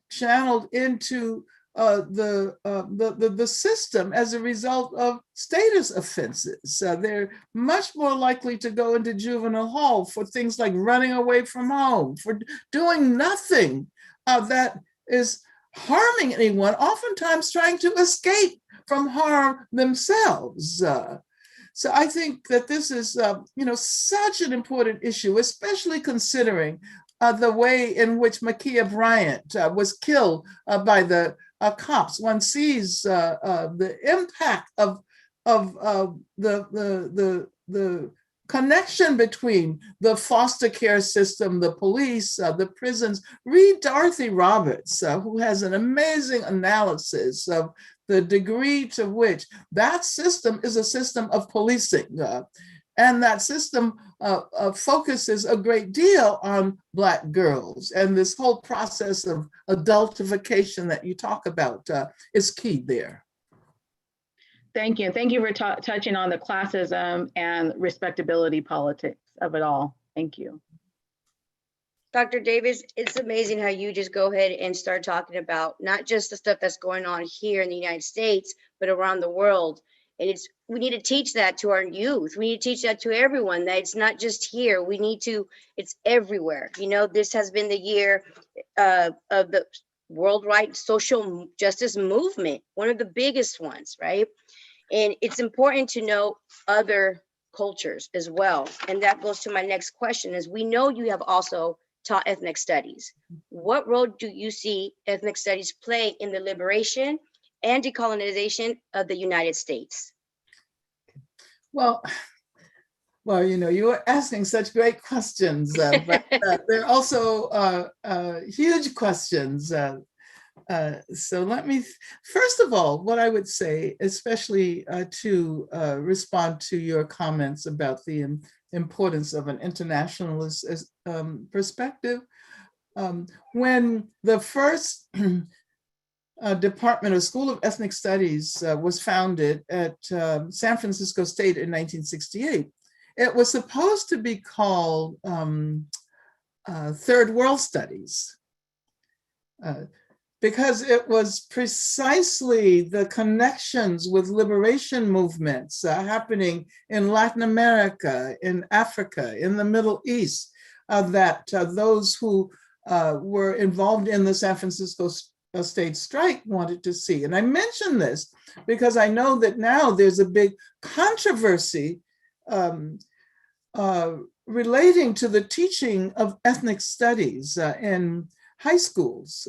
channeled into the system as a result of status offenses. They're much more likely to go into juvenile hall for things like running away from home, for doing nothing that is harming anyone, oftentimes trying to escape from harm themselves. So I think that this is, such an important issue, especially considering the way in which Ma'Khia Bryant was killed by the cops. One sees the impact of the connection between the foster care system, the police, the prisons. Read Dorothy Roberts, who has an amazing analysis of the degree to which that system is a system of policing. And that system focuses a great deal on Black girls. And this whole process of adultification that you talk about is key there. Thank you. Thank you for touching on the classism and respectability politics of it all. Thank you. Dr. Davis, it's amazing how you just go ahead and start talking about not just the stuff that's going on here in the United States, but around the world. And we need to teach that to our youth. We need to teach that to everyone, that it's not just here. It's everywhere. This has been the year of the worldwide social justice movement, one of the biggest ones, right? And it's important to know other cultures as well. And that goes to my next question is, we know you have also taught ethnic studies. What role do you see ethnic studies play in the liberation and decolonization of the United States? Well, you know, you were asking such great questions, but they're also huge questions. So let me, first of all, what I would say, especially to respond to your comments about the importance of an internationalist perspective, when the first Department of School of Ethnic Studies was founded at San Francisco State in 1968, it was supposed to be called Third World Studies. Because it was precisely the connections with liberation movements happening in Latin America, in Africa, in the Middle East, that those who were involved in the San Francisco State strike wanted to see. And I mention this because I know that now there's a big controversy relating to the teaching of ethnic studies in high schools.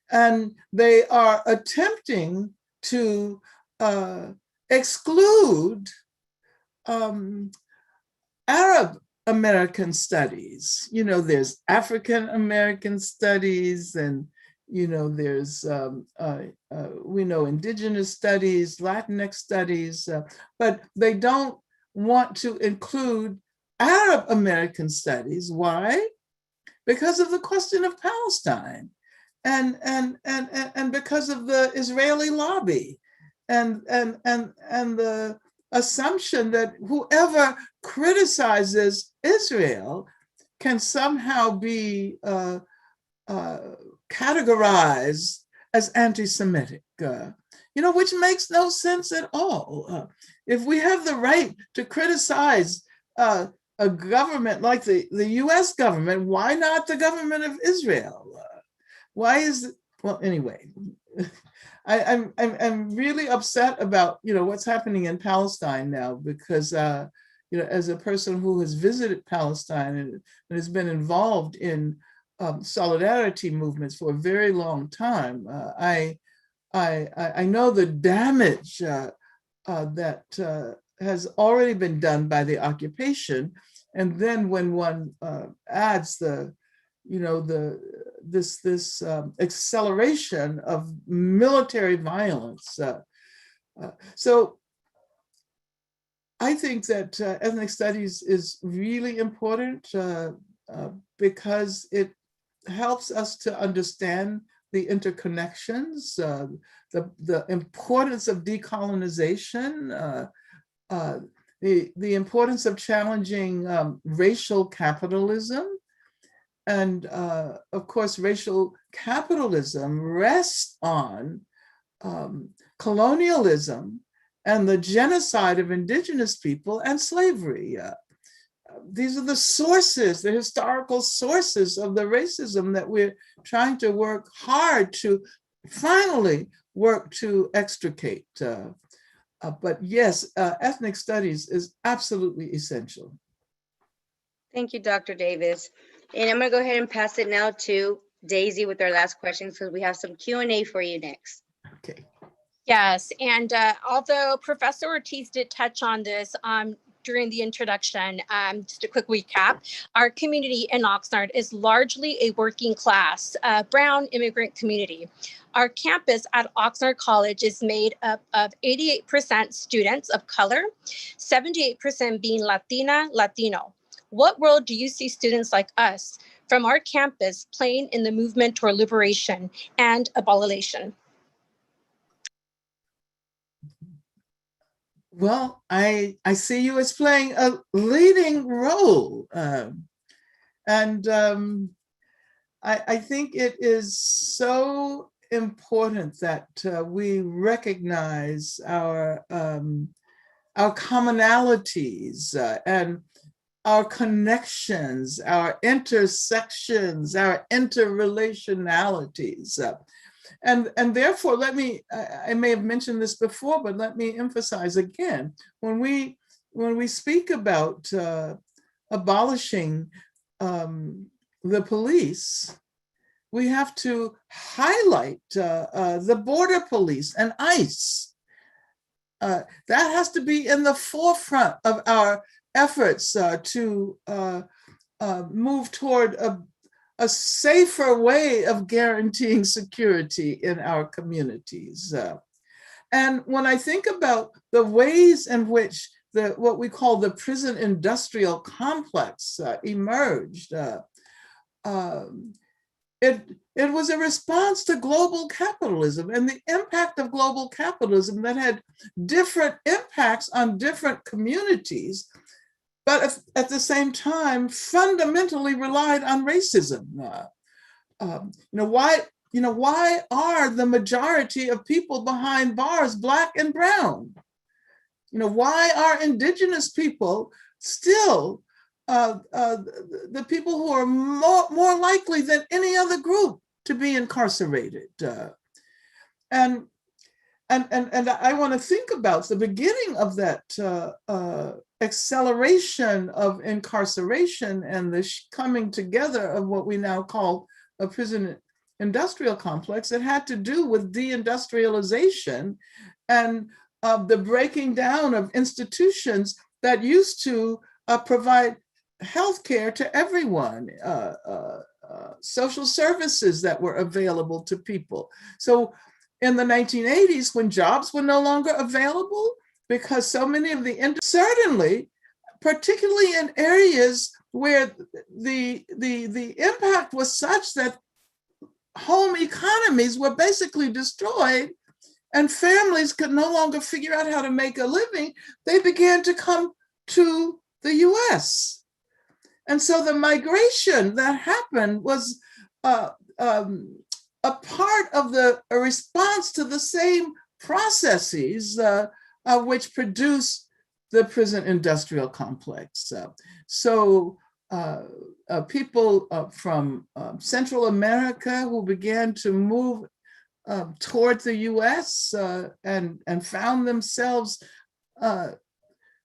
And they are attempting to exclude Arab American studies. You know, there's African American studies, and you know, there's we know indigenous studies, Latinx studies, but they don't want to include Arab American studies. Why? Because of the question of Palestine. And because of the Israeli lobby and the assumption that whoever criticizes Israel can somehow be categorized as anti-Semitic, you know, which makes no sense at all. If we have the right to criticize a government like the US government, why not the government of Israel? Why is it? Well, anyway, I'm really upset about, you know, what's happening in Palestine now, because you know, as a person who has visited Palestine and has been involved in solidarity movements for a very long time, I know the damage that has already been done by the occupation, and then when one adds the, you know, this acceleration of military violence. So I think that ethnic studies is really important because it helps us to understand the interconnections, the importance of decolonization, the importance of challenging racial capitalism. And of course, racial capitalism rests on colonialism and the genocide of indigenous people and slavery. These are the sources, the historical sources of the racism that we're trying to work hard to finally work to extricate. But yes, ethnic studies is absolutely essential. Thank you, Dr. Davis. And I'm gonna go ahead and pass it now to Daisy with our last questions, because we have some Q&A for you next. Okay. Yes, and although Professor Ortiz did touch on this during the introduction, just a quick recap, our community in Oxnard is largely a working class, brown immigrant community. Our campus at Oxnard College is made up of 88% students of color, 78% being Latina, Latino. What role do you see students like us from our campus playing in the movement toward liberation and abolition? Well, I see you as playing a leading role. And I think it is so important that we recognize our commonalities and our connections, our intersections, our interrelationalities. And therefore, I may have mentioned this before, but let me emphasize again, when we speak about abolishing the police, we have to highlight the border police and ICE. That has to be in the forefront of our efforts to move toward a safer way of guaranteeing security in our communities. And when I think about the ways in which what we call the prison industrial complex emerged, it was a response to global capitalism and the impact of global capitalism that had different impacts on different communities, but at the same time fundamentally relied on racism. Why are the majority of people behind bars Black and brown? Why are indigenous people still the people who are more likely than any other group to be incarcerated? And I want to think about the beginning of that acceleration of incarceration and the coming together of what we now call a prison industrial complex. It had to do with deindustrialization and the breaking down of institutions that used to provide healthcare to everyone, social services that were available to people. So in the 1980s, when jobs were no longer available, because so many of certainly, particularly in areas where the impact was such that home economies were basically destroyed and families could no longer figure out how to make a living, they began to come to the US. And so the migration that happened was a part of a response to the same processes which produce the prison industrial complex. So people from Central America who began to move toward the US and found themselves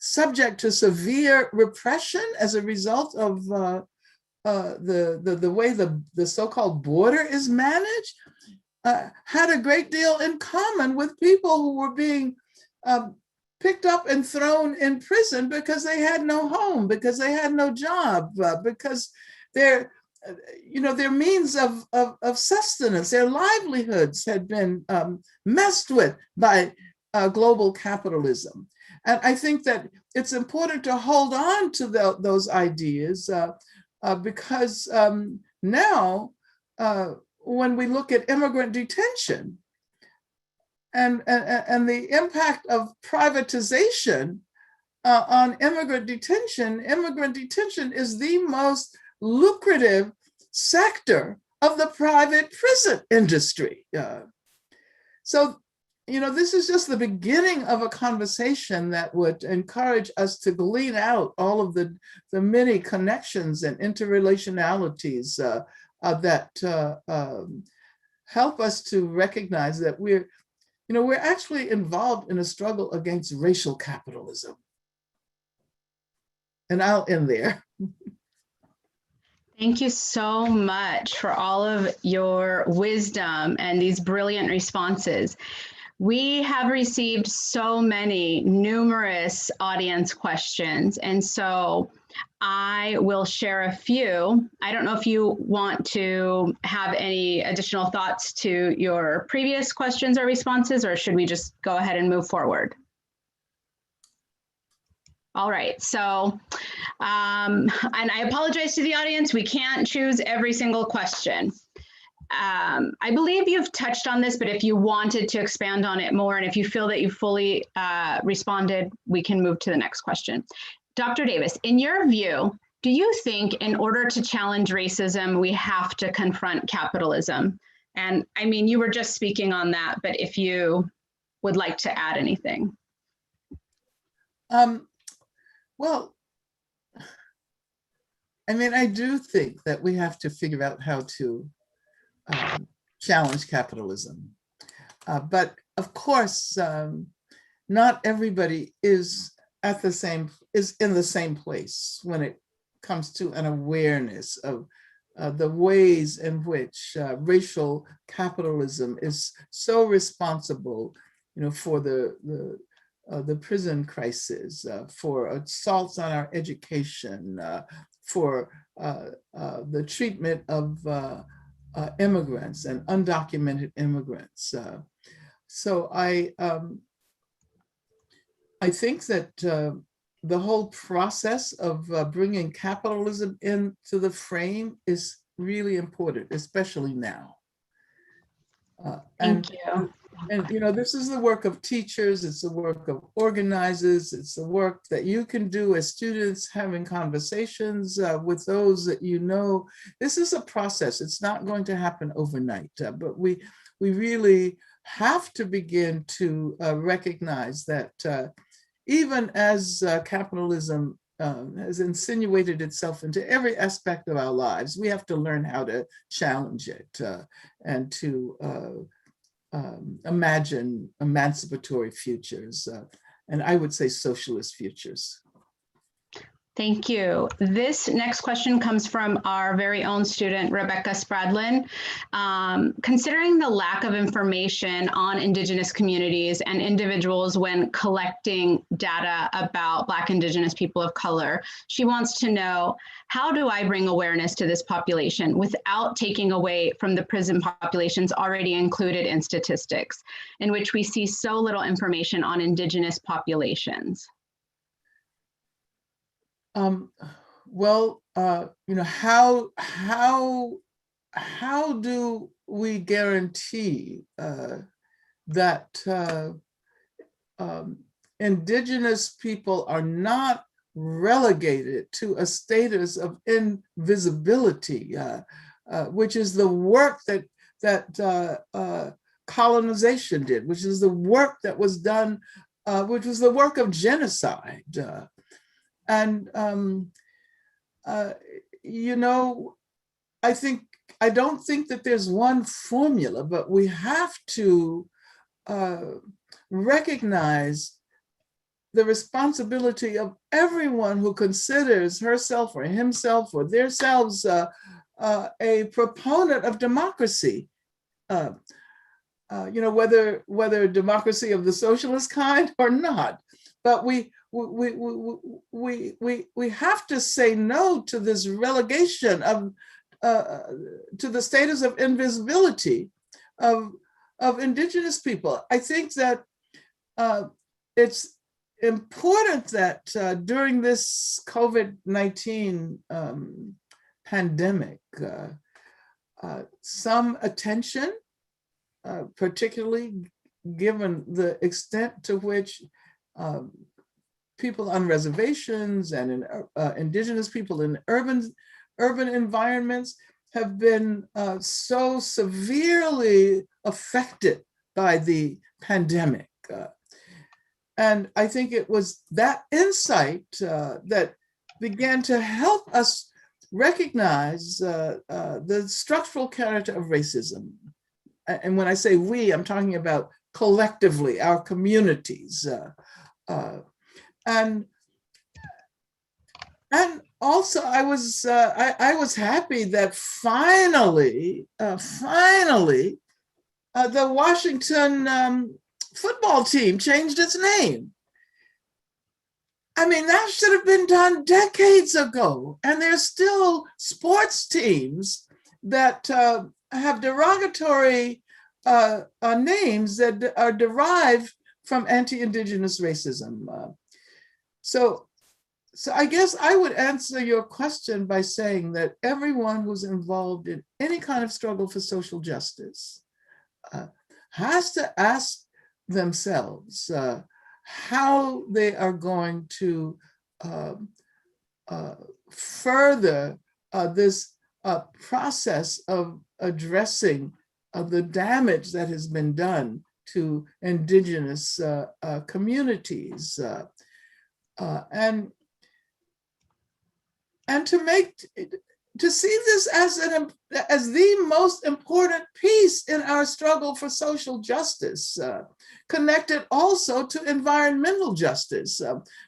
subject to severe repression as a result of the way the so-called border is managed, had a great deal in common with people who were being picked up and thrown in prison because they had no home, because they had no job, because their means of sustenance, their livelihoods had been messed with by global capitalism. And I think that it's important to hold on to those ideas because now, when we look at immigrant detention and the impact of privatization on immigrant detention is the most lucrative sector of the private prison industry. So, this is just the beginning of a conversation that would encourage us to glean out all of the many connections and interrelationalities that help us to recognize that we're actually involved in a struggle against racial capitalism. And I'll end there. Thank you so much for all of your wisdom and these brilliant responses. We have received so many numerous audience questions, and so I will share a few. I don't know if you want to have any additional thoughts to your previous questions or responses, or should we just go ahead and move forward? All right, so, and I apologize to the audience, we can't choose every single question. I believe you've touched on this, but if you wanted to expand on it more, and if you feel that you fully responded, we can move to the next question. Dr. Davis, in your view, do you think in order to challenge racism, we have to confront capitalism? And I mean, you were just speaking on that, but if you would like to add anything. Well, I mean, I do think that we have to figure out how to challenge capitalism. But of course, not everybody is in the same place when it comes to an awareness of the ways in which racial capitalism is so responsible, for the prison crisis, for assaults on our education, for the treatment of immigrants and undocumented immigrants. So I think that the whole process of bringing capitalism into the frame is really important, especially now. Thank you. And this is the work of teachers, it's the work of organizers, it's the work that you can do as students, having conversations with those that you know. This is a process, it's not going to happen overnight, but we really have to begin to recognize that even as capitalism has insinuated itself into every aspect of our lives, we have to learn how to challenge it and to imagine emancipatory futures, and I would say socialist futures. Thank you. This next question comes from our very own student, Rebecca Spradlin. Considering the lack of information on Indigenous communities and individuals when collecting data about Black Indigenous people of color, she wants to know, how do I bring awareness to this population without taking away from the prison populations already included in statistics, in which we see so little information on Indigenous populations? Well, how do we guarantee that Indigenous people are not relegated to a status of invisibility, which is the work that colonization did, which is the work that was done, which was the work of genocide. And, I don't think that there's one formula, but we have to recognize the responsibility of everyone who considers herself or himself or theirselves a proponent of democracy. Whether democracy of the socialist kind or not, but we have to say no to this relegation of to the status of invisibility of Indigenous people. I think that it's important that during this COVID-19 pandemic, some attention, particularly given the extent to which people on reservations and Indigenous people in urban environments have been so severely affected by the pandemic. And I think it was that insight that began to help us recognize the structural character of racism. And when I say we, I'm talking about collectively, our communities. And also, I was happy that finally, the Washington football team changed its name. I mean, that should have been done decades ago. And there's still sports teams that have derogatory names that are derived from anti-Indigenous racism. So I guess I would answer your question by saying that everyone who's involved in any kind of struggle for social justice has to ask themselves how they are going to further this process of addressing the damage that has been done to Indigenous and to see this as the most important piece in our struggle for social justice, connected also to environmental justice,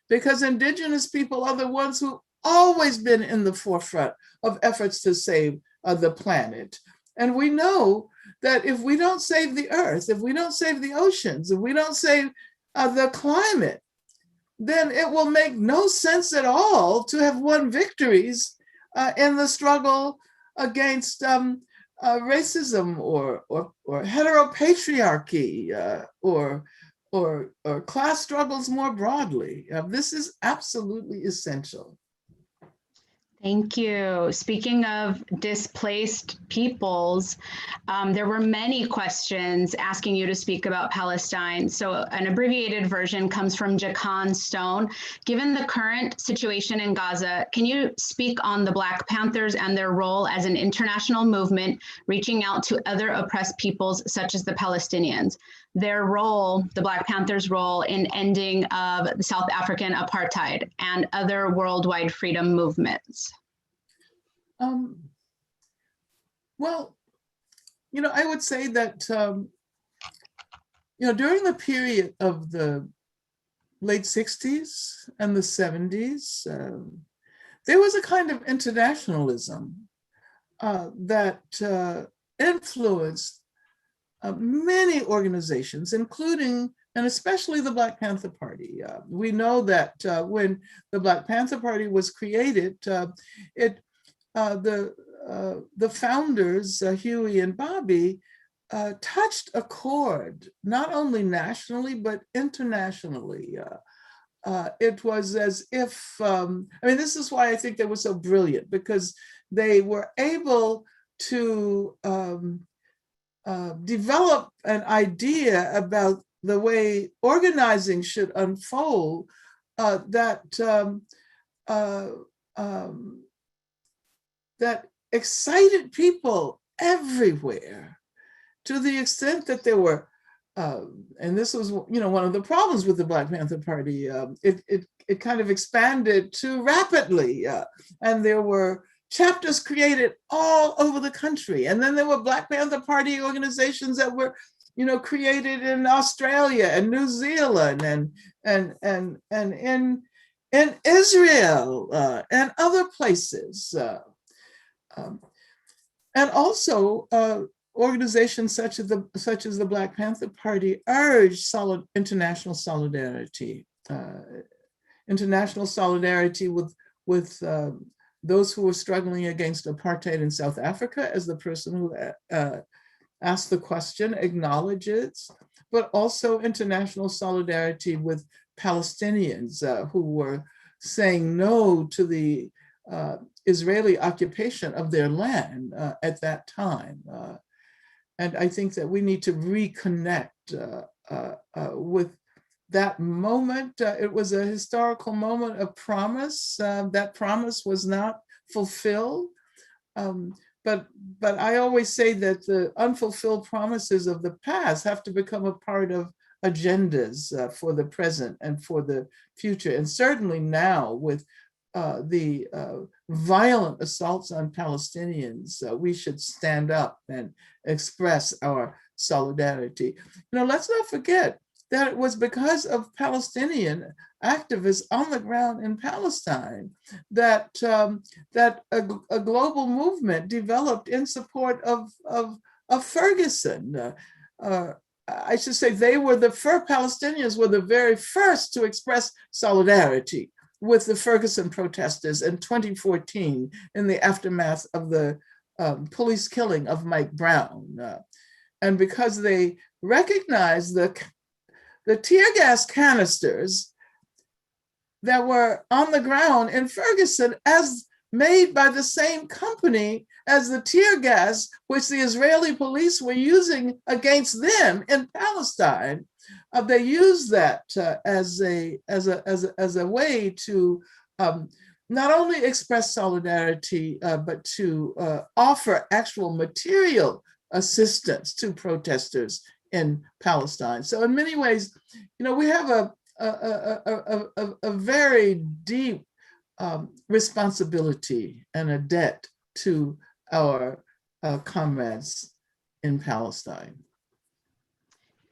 because Indigenous people are the ones who always been in the forefront of efforts to save the planet. And we know that if we don't save the earth, if we don't save the oceans, if we don't save the climate, then it will make no sense at all to have won victories in the struggle against racism or heteropatriarchy or class struggles more broadly. This is absolutely essential. Thank you. Speaking of displaced peoples, there were many questions asking you to speak about Palestine. So an abbreviated version comes from Jacan Stone. Given the current situation in Gaza, can you speak on the Black Panthers and their role as an international movement reaching out to other oppressed peoples such as the Palestinians? Their role, the Black Panthers' role in ending of the South African apartheid and other worldwide freedom movements? Well, I would say that, during the period of the late 60s and the 70s, there was a kind of internationalism that influenced many organizations, including and especially the Black Panther Party. We know that when the Black Panther Party was created, the founders, Huey and Bobby, touched a chord, not only nationally, but internationally. It was as if, this is why I think they were so brilliant, because they were able to develop an idea about the way organizing should unfold that excited people everywhere, to the extent that there were, and this was one of the problems with the Black Panther Party, it kind of expanded too rapidly, and there were chapters created all over the country. And then there were Black Panther Party organizations that were, created in Australia and New Zealand and in Israel and other places. And also organizations such as the Black Panther Party urged international solidarity with those who were struggling against apartheid in South Africa, as the person who asked the question acknowledges, but also international solidarity with Palestinians who were saying no to the Israeli occupation of their land at that time. And I think that we need to reconnect with that moment. It was a historical moment of promise. That promise was not fulfilled. But I always say that the unfulfilled promises of the past have to become a part of agendas for the present and for the future. And certainly now with the violent assaults on Palestinians, we should stand up and express our solidarity. Let's not forget that it was because of Palestinian activists on the ground in Palestine that a global movement developed in support of Ferguson. I should say Palestinians were the very first to express solidarity with the Ferguson protesters in 2014 in the aftermath of the police killing of Mike Brown. And because they recognized the tear gas canisters that were on the ground in Ferguson as made by the same company as the tear gas which the Israeli police were using against them in Palestine. They used that as a way to not only express solidarity, but to offer actual material assistance to protesters in Palestine. So in many ways, we have a very deep responsibility and a debt to our comrades in Palestine.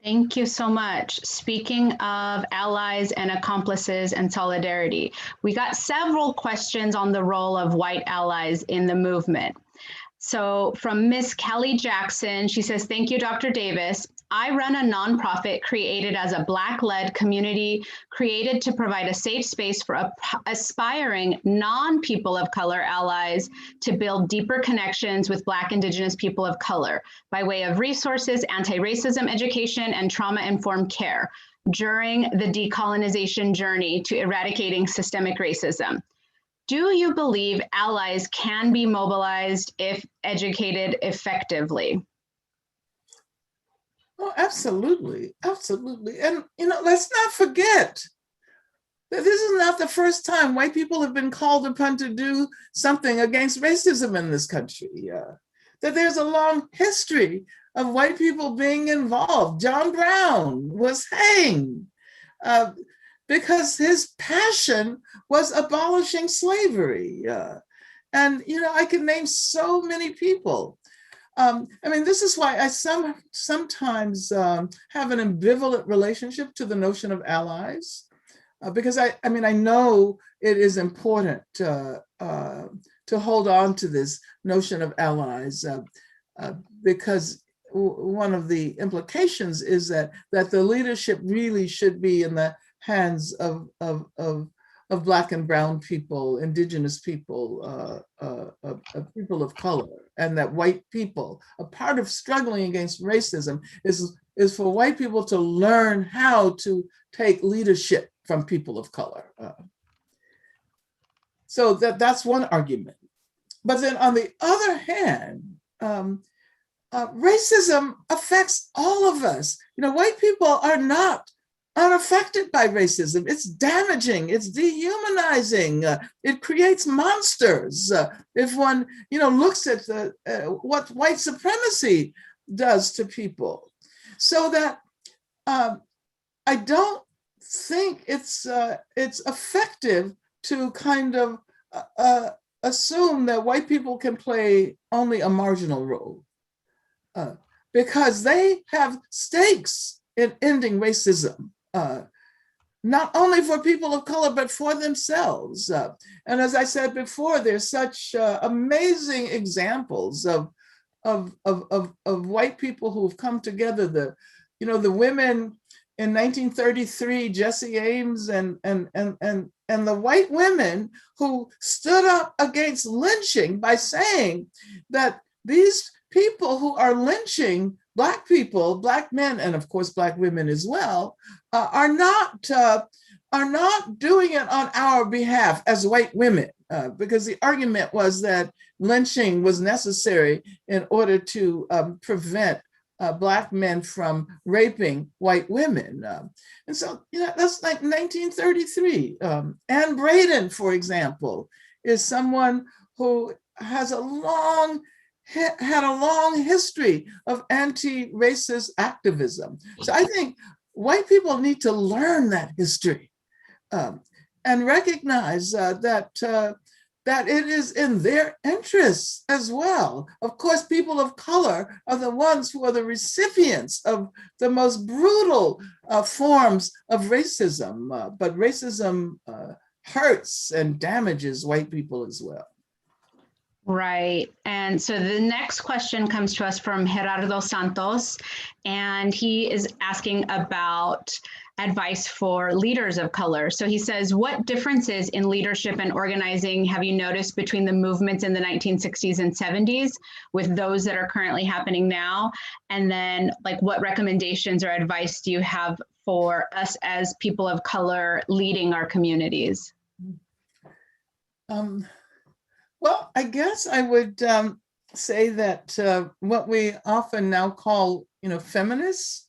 Thank you so much. Speaking of allies and accomplices and solidarity, we got several questions on the role of white allies in the movement. So from Miss Kelly Jackson, she says, thank you, Dr. Davis. I run a nonprofit created as a Black-led community, created to provide a safe space for aspiring non-people of color allies to build deeper connections with Black, Indigenous people of color by way of resources, anti-racism education, and trauma-informed care during the decolonization journey to eradicating systemic racism. Do you believe allies can be mobilized if educated effectively? Oh, absolutely, absolutely. And, let's not forget that this is not the first time white people have been called upon to do something against racism in this country. That there's a long history of white people being involved. John Brown was hanged because his passion was abolishing slavery. And, I can name so many people. This is why I sometimes have an ambivalent relationship to the notion of allies, because I know it is important to hold on to this notion of allies, because one of the implications is that the leadership really should be in the hands of Black and brown people, Indigenous people, people of color, and that white people, a part of struggling against racism is for white people to learn how to take leadership from people of color. So that's one argument. But then on the other hand, racism affects all of us. White people are not unaffected by racism. It's damaging, it's dehumanizing, it creates monsters. If one, looks at what white supremacy does to people. So that I don't think it's effective to kind of assume that white people can play only a marginal role, because they have stakes in ending racism. Not only for people of color, but for themselves. And as I said before, there's such amazing examples of white people who've come together. The women in 1933, Jesse Ames and the white women who stood up against lynching by saying that these people who are lynching Black people, Black men, and of course Black women as well, are not doing it on our behalf as white women, because the argument was that lynching was necessary in order to prevent Black men from raping white women. And so, that's like 1933. Anne Braden, for example, is someone who has had a long history of anti-racist activism. So I think white people need to learn that history and recognize that it is in their interests as well. Of course, people of color are the ones who are the recipients of the most brutal forms of racism, but racism hurts and damages white people as well. Right. And so the next question comes to us from Gerardo Santos, and he is asking about advice for leaders of color. So he says, what differences in leadership and organizing have you noticed between the movements in the 1960s and 70s with those that are currently happening now? And then, what recommendations or advice do you have for us as people of color leading our communities? Well, I guess I would say that what we often now call, feminist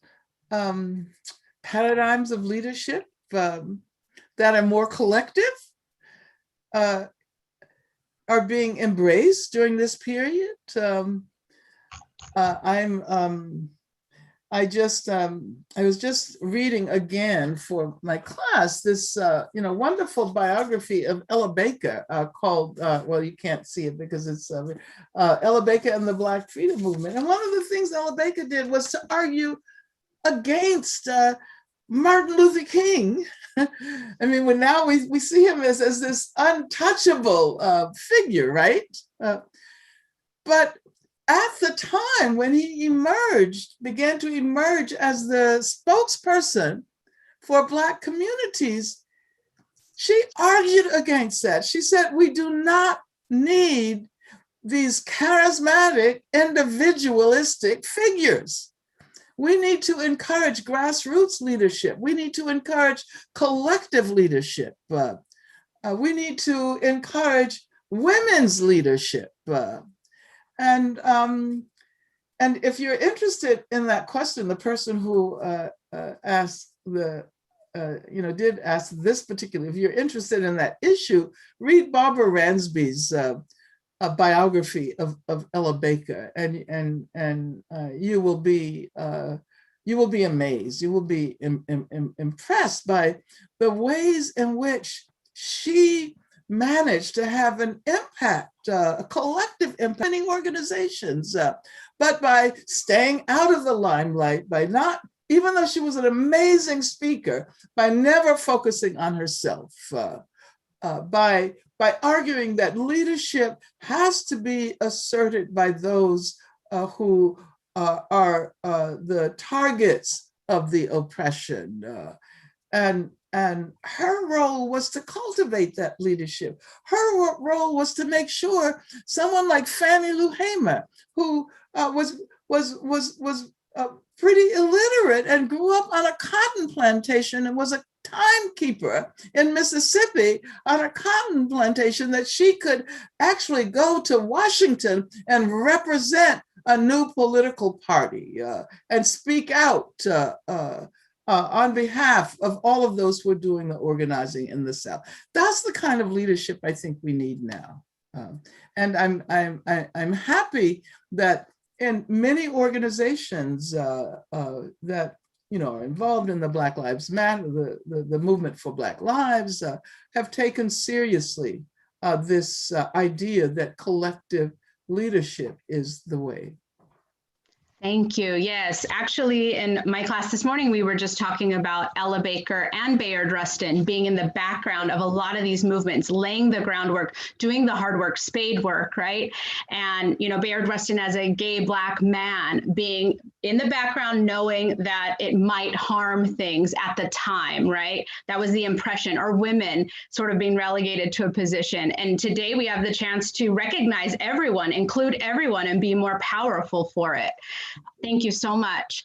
paradigms of leadership that are more collective are being embraced during this period. I'm I was just reading again for my class this wonderful biography of Ella Baker called well, you can't see it because it's Ella Baker and the Black Freedom Movement. And one of the things Ella Baker did was to argue against Martin Luther King. I mean, when now we see him as this untouchable figure, right? But at the time when he began to emerge as the spokesperson for Black communities, she argued against that. She said, we do not need these charismatic, individualistic figures. We need to encourage grassroots leadership. We need to encourage collective leadership. We need to encourage women's leadership. And if you're interested in that question, the person who asked did ask this particular, if you're interested in that issue, read Barbara Ransby's biography of Ella Baker, and you will be amazed. You will be impressed by the ways in which she managed to have an impact, a collective impact in organizations, but by staying out of the limelight, by not, even though she was an amazing speaker, by never focusing on herself, by arguing that leadership has to be asserted by those who are the targets of the oppression. And her role was to cultivate that leadership. Her role was to make sure someone like Fannie Lou Hamer, who was pretty illiterate and grew up on a cotton plantation and was a timekeeper in Mississippi on a cotton plantation, that she could actually go to Washington and represent a new political party and speak out on behalf of all of those who are doing the organizing in the South. That's the kind of leadership I think we need now. And I'm happy that in many organizations that are involved in the Black Lives Matter, the movement for Black Lives, have taken seriously this idea that collective leadership is the way. Thank you. Yes, actually, in my class this morning, we were just talking about Ella Baker and Bayard Rustin being in the background of a lot of these movements, laying the groundwork, doing the hard work, spade work, right? And, Bayard Rustin as a gay Black man being in the background, knowing that it might harm things at the time, right? That was the impression, or women sort of being relegated to a position. And today we have the chance to recognize everyone, include everyone, and be more powerful for it. Thank you so much.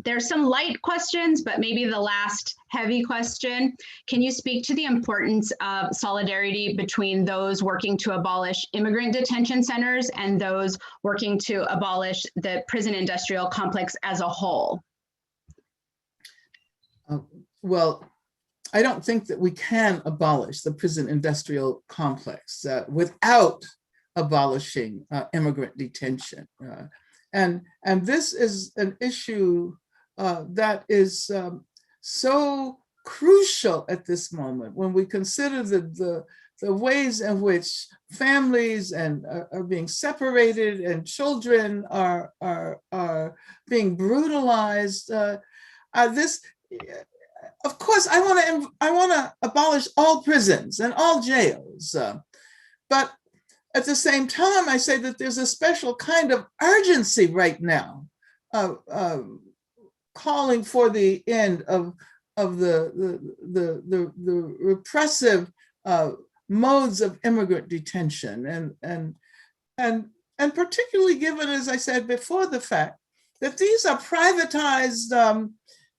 There's some light questions, but maybe the last heavy question. Can you speak to the importance of solidarity between those working to abolish immigrant detention centers and those working to abolish the prison industrial complex as a whole? Well, I don't think that we can abolish the prison industrial complex without abolishing immigrant detention. And this is an issue that is so crucial at this moment when we consider the ways in which families are being separated and children are being brutalized. Of course, I want to abolish all prisons and all jails, but at the same time, I say that there's a special kind of urgency right now, calling for the end of the repressive modes of immigrant detention, and particularly given, as I said before, the fact that these are privatized.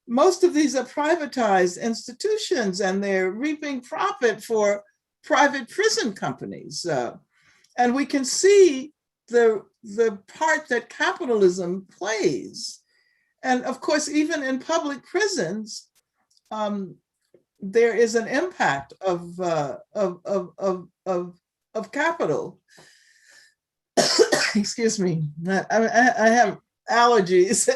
Most of these are privatized institutions, and they're reaping profit for private prison companies. And we can see the part that capitalism plays. And of course, even in public prisons, there is an impact of capital. Excuse me, I have allergies.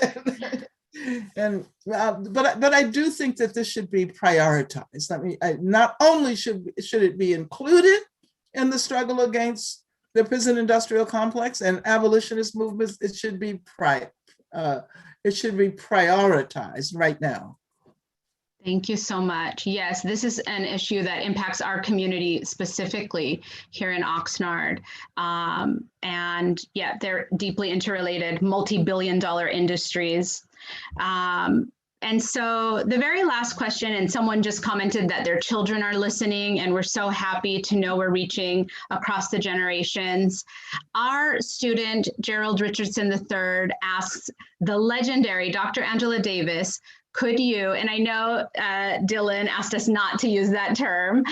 But I do think that this should be prioritized. I mean, not only should it be included in the struggle against the prison industrial complex and abolitionist movements, it should be prioritized right now. Thank you so much. Yes, this is an issue that impacts our community specifically here in Oxnard. And yeah, they're deeply interrelated, multi-billion-dollar industries. And so the very last question, and someone just commented that their children are listening, and we're so happy to know we're reaching across the generations. Our student, Gerald Richardson III, asks the legendary Dr. Angela Davis, could you, and I know Dylan asked us not to use that term,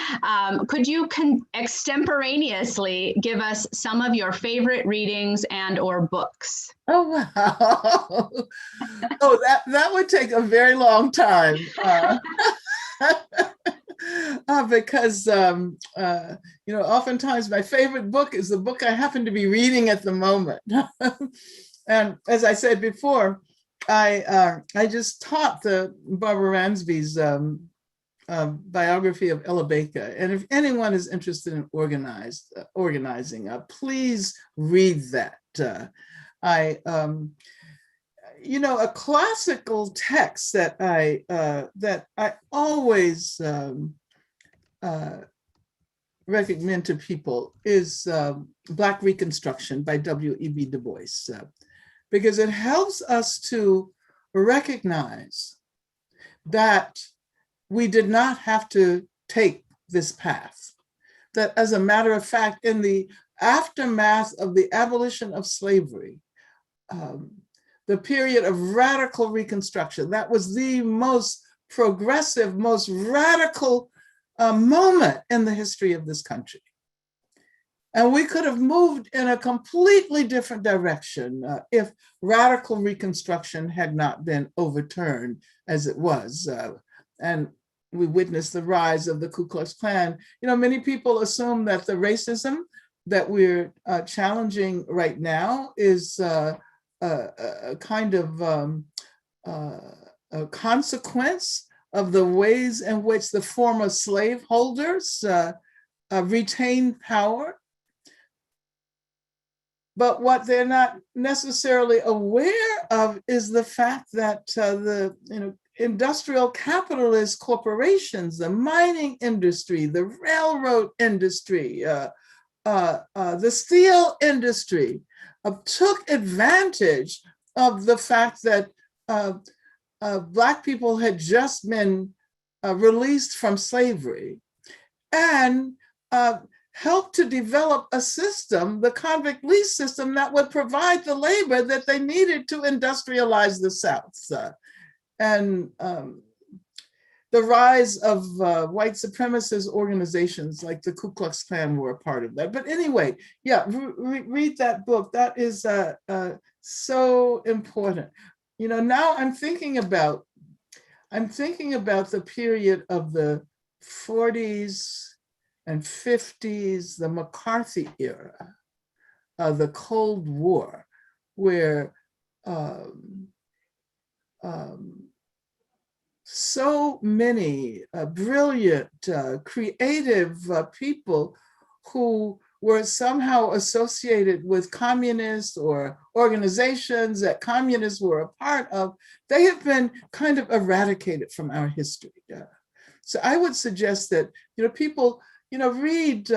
could you extemporaneously give us some of your favorite readings and or books? Oh, wow. Oh, that would take a very long time. Because, oftentimes my favorite book is the book I happen to be reading at the moment. And as I said before, I just taught the Barbara Ransby's biography of Ella Baker. And if anyone is interested in organizing, please read that. A classical text that I always recommend to people is Black Reconstruction by W.E.B. Du Bois. Because it helps us to recognize that we did not have to take this path. That as a matter of fact, in the aftermath of the abolition of slavery, the period of radical Reconstruction, that was the most progressive, most radical moment in the history of this country. And we could have moved in a completely different direction if radical Reconstruction had not been overturned as it was. And we witnessed the rise of the Ku Klux Klan. Many people assume that the racism that we're challenging right now is a kind of a consequence of the ways in which the former slaveholders retained power. But what they're not necessarily aware of is the fact that the industrial capitalist corporations, the mining industry, the railroad industry, the steel industry took advantage of the fact that Black people had just been released from slavery and helped to develop a system, the convict lease system, that would provide the labor that they needed to industrialize the South. And the rise of white supremacist organizations like the Ku Klux Klan were a part of that. But anyway, yeah, read that book. That is so important. Now I'm thinking about the period of the 40s and 50s, the McCarthy era, the Cold War, where so many brilliant, creative people who were somehow associated with communists or organizations that communists were a part of, they have been kind of eradicated from our history. So I would suggest that people read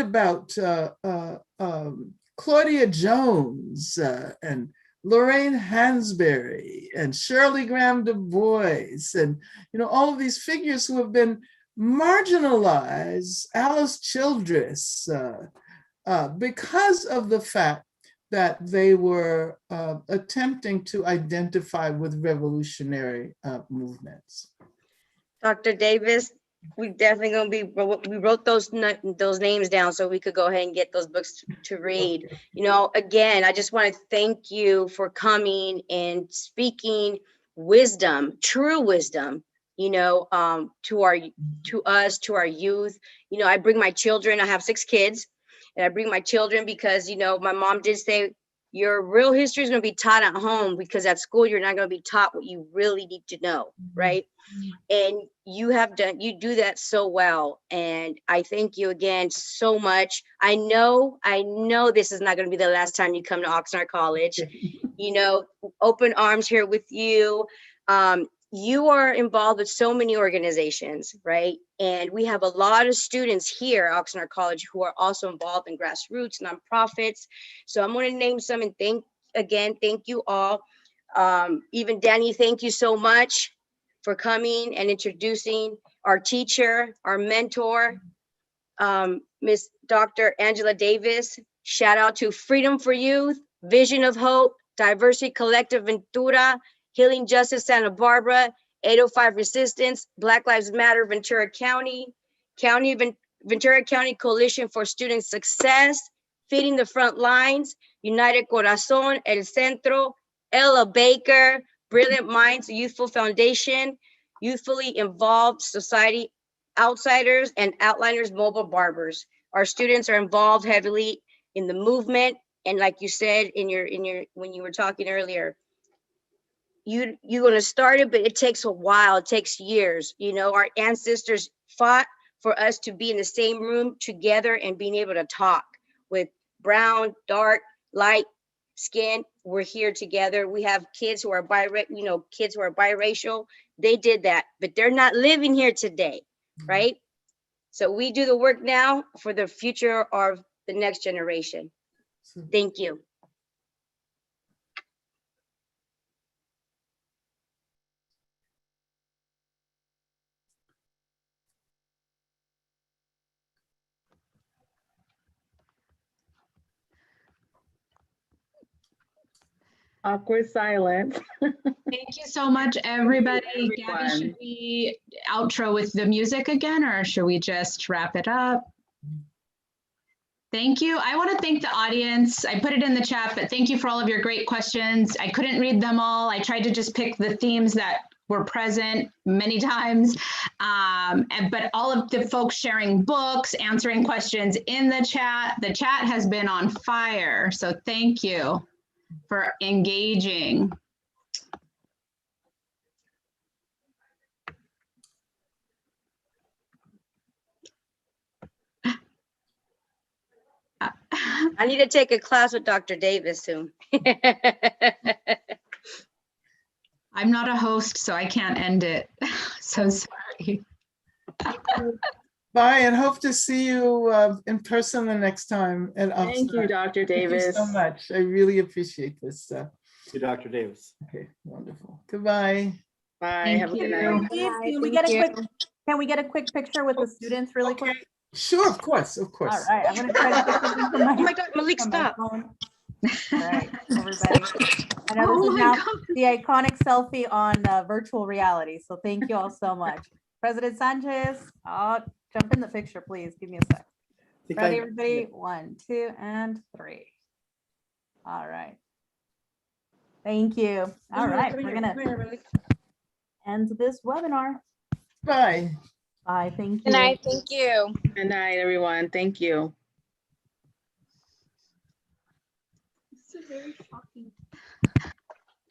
about Claudia Jones and Lorraine Hansberry and Shirley Graham Du Bois and all of these figures who have been marginalized, Alice Childress, because of the fact that they were attempting to identify with revolutionary movements. Dr. Davis, we definitely gonna be, we wrote those names down so we could go ahead and get those books to read. Again, I just want to thank you for coming and speaking wisdom, true wisdom, to us, to our youth. I bring my children, I have 6 kids, and I bring my children because, my mom did say, Your real history is going to be taught at home, because at school you're not going to be taught what you really need to know, right? And you do that so well, and I thank you again so much. I know this is not going to be the last time you come to Oxnard College. You know, open arms here with you. You are involved with so many organizations, right? And we have a lot of students here at Oxnard College who are also involved in grassroots nonprofits. So I'm going to name some and thank you all. Even Danny, thank you so much for coming and introducing our teacher, our mentor, Miss Dr. Angela Davis. Shout out to Freedom for Youth, Vision of Hope, Diversity Collective Ventura, Healing Justice Santa Barbara, 805 Resistance, Black Lives Matter Ventura County, Ventura County Coalition for Student Success, Feeding the Front Lines, United Corazon, El Centro, Ella Baker, Brilliant Minds Youthful Foundation, Youthfully Involved Society Outsiders, and Outliners Mobile Barbers. Our students are involved heavily in the movement, and like you said in your when you were talking earlier, you're going to start it, but it takes a while. It takes years. You know, our ancestors fought for us to be in the same room together and being able to talk with brown, dark, light skin. We're here together. We have kids who are biracial. They did that, but they're not living here today, right? So we do the work now for the future of the next generation. Thank you. Awkward silence. Thank you so much, everybody. Gabby, should we outro with the music again, or should we just wrap it up? Thank you. I want to thank the audience. I put it in the chat, but thank you for all of your great questions. I couldn't read them all. I tried to just pick the themes that were present many times, but all of the folks sharing books, answering questions in the chat has been on fire. So thank you for engaging. I need to take a class with Dr. Davis soon. I'm not a host, so I can't end it. So sorry. Bye, and hope to see you in person the next time. And Thank you, Dr. Davis. Thank you so much. I really appreciate this stuff. Thank you, Dr. Davis. Okay, wonderful. Goodbye. Bye. Have a good night. Can we get a quick picture with the students really quick? Sure, of course, of course. All right, I'm gonna try to get something from my. Oh my God, Malik, stop. All right, everybody. I know this is now the iconic selfie on virtual reality, so thank you all so much. President Sanchez, jump in the picture, please. Give me a sec. Ready, everybody? 1, 2, and 3. All right. Thank you. All right, we're gonna end this webinar. Bye. Bye, thank you. Good night, thank you. Good night, everyone. Thank you.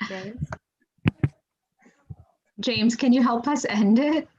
James? James, can you help us end it?